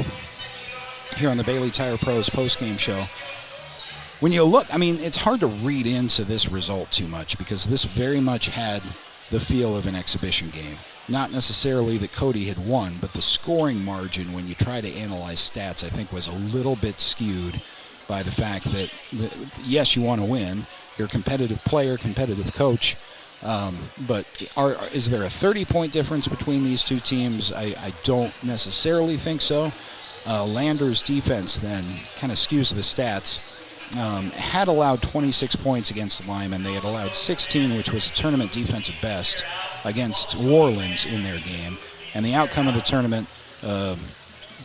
here on the Bailey Tire Pros postgame show, when you look, I mean, it's hard to read into this result too much because this very much had the feel of an exhibition game. Not necessarily that Cody had won, but the scoring margin when you try to analyze stats, I think, was a little bit skewed by the fact that, yes, you want to win. You're a competitive player, competitive coach. But is there a 30-point difference between these two teams? I don't necessarily think so. Lander's defense then kind of skews the stats. Had allowed 26 points against Lyman. They had allowed 16, which was a tournament defensive best, against Warlands in their game. And the outcome of the tournament,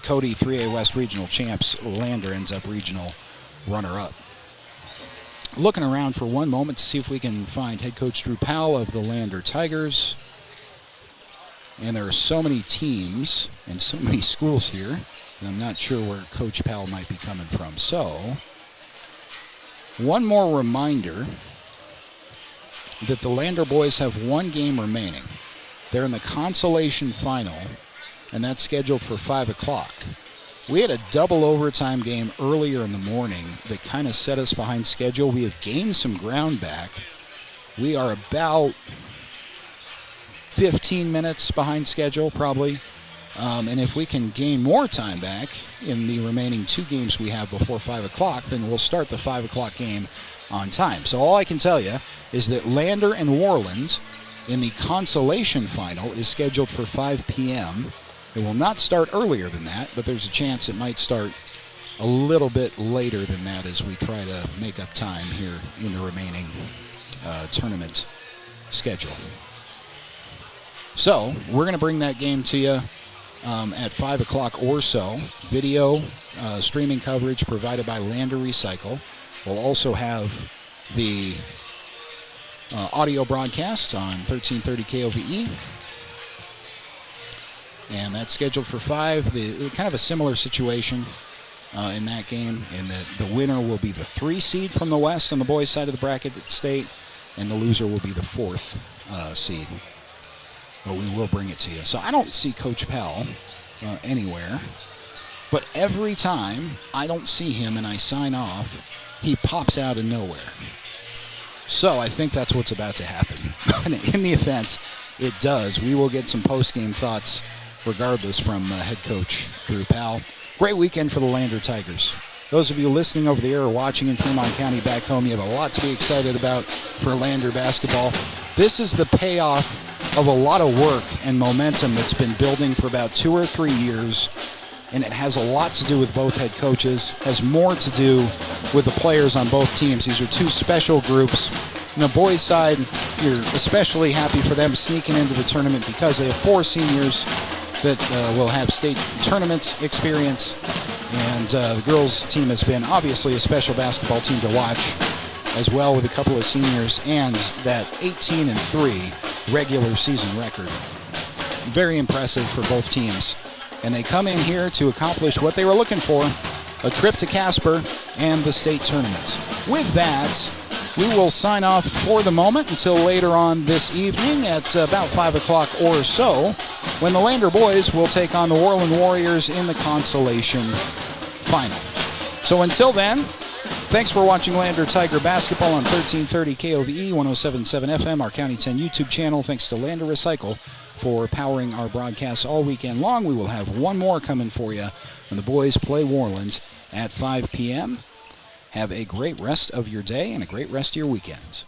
Cody 3A West Regional champs. Lander ends up regional runner-up. Looking around for one moment to see if we can find head coach Drew Powell of the Lander Tigers. And there are so many teams and so many schools here, and I'm not sure where Coach Powell might be coming from. So, one more reminder that the Lander boys have one game remaining. They're in the consolation final, and that's scheduled for 5 o'clock. We had a double overtime game earlier in the morning that kind of set us behind schedule. We have gained some ground back. We are about 15 minutes behind schedule, probably. And if we can gain more time back in the remaining 2 games we have before 5 o'clock, then we'll start the 5 o'clock game on time. So all I can tell you is that Lander and Worland in the consolation final is scheduled for 5 p.m. It will not start earlier than that, but there's a chance it might start a little bit later than that as we try to make up time here in the remaining tournament schedule. So we're going to bring that game to you at 5 o'clock or so. Video streaming coverage provided by Lander Recycle. We'll also have the audio broadcast on 1330 KOVE. And that's scheduled for 5. Kind of a similar situation in that game, in that the winner will be the 3 seed from the West on the boys' side of the bracket at state, and the loser will be the 4th seed. But we will bring it to you. So I don't see Coach Powell anywhere, but every time I don't see him and I sign off, he pops out of nowhere. So I think that's what's about to happen. In the event it does, we will get some post-game thoughts regardless from head coach Drew Powell. Great weekend for the Lander Tigers. Those of you listening over the air or watching in Fremont County back home, you have a lot to be excited about for Lander basketball. This is the payoff of a lot of work and momentum that's been building for about 2 or 3 years, and it has a lot to do with both head coaches, has more to do with the players on both teams. These are 2 special groups. On the boys' side, you're especially happy for them sneaking into the tournament because they have 4 seniors that will have state tournament experience, and the girls' team has been obviously a special basketball team to watch as well, with a couple of seniors and that 18-3 regular season record. Very impressive for both teams. And they come in here to accomplish what they were looking for, a trip to Casper and the state tournament. With that, we will sign off for the moment until later on this evening at about 5 o'clock or so, when the Lander boys will take on the Worland Warriors in the consolation final. So until then, thanks for watching Lander Tiger basketball on 1330 KOVE, 107.7 FM, our County 10 YouTube channel. Thanks to Lander Recycle for powering our broadcasts all weekend long. We will have one more coming for you when the boys play Worland at 5 p.m. Have a great rest of your day and a great rest of your weekend.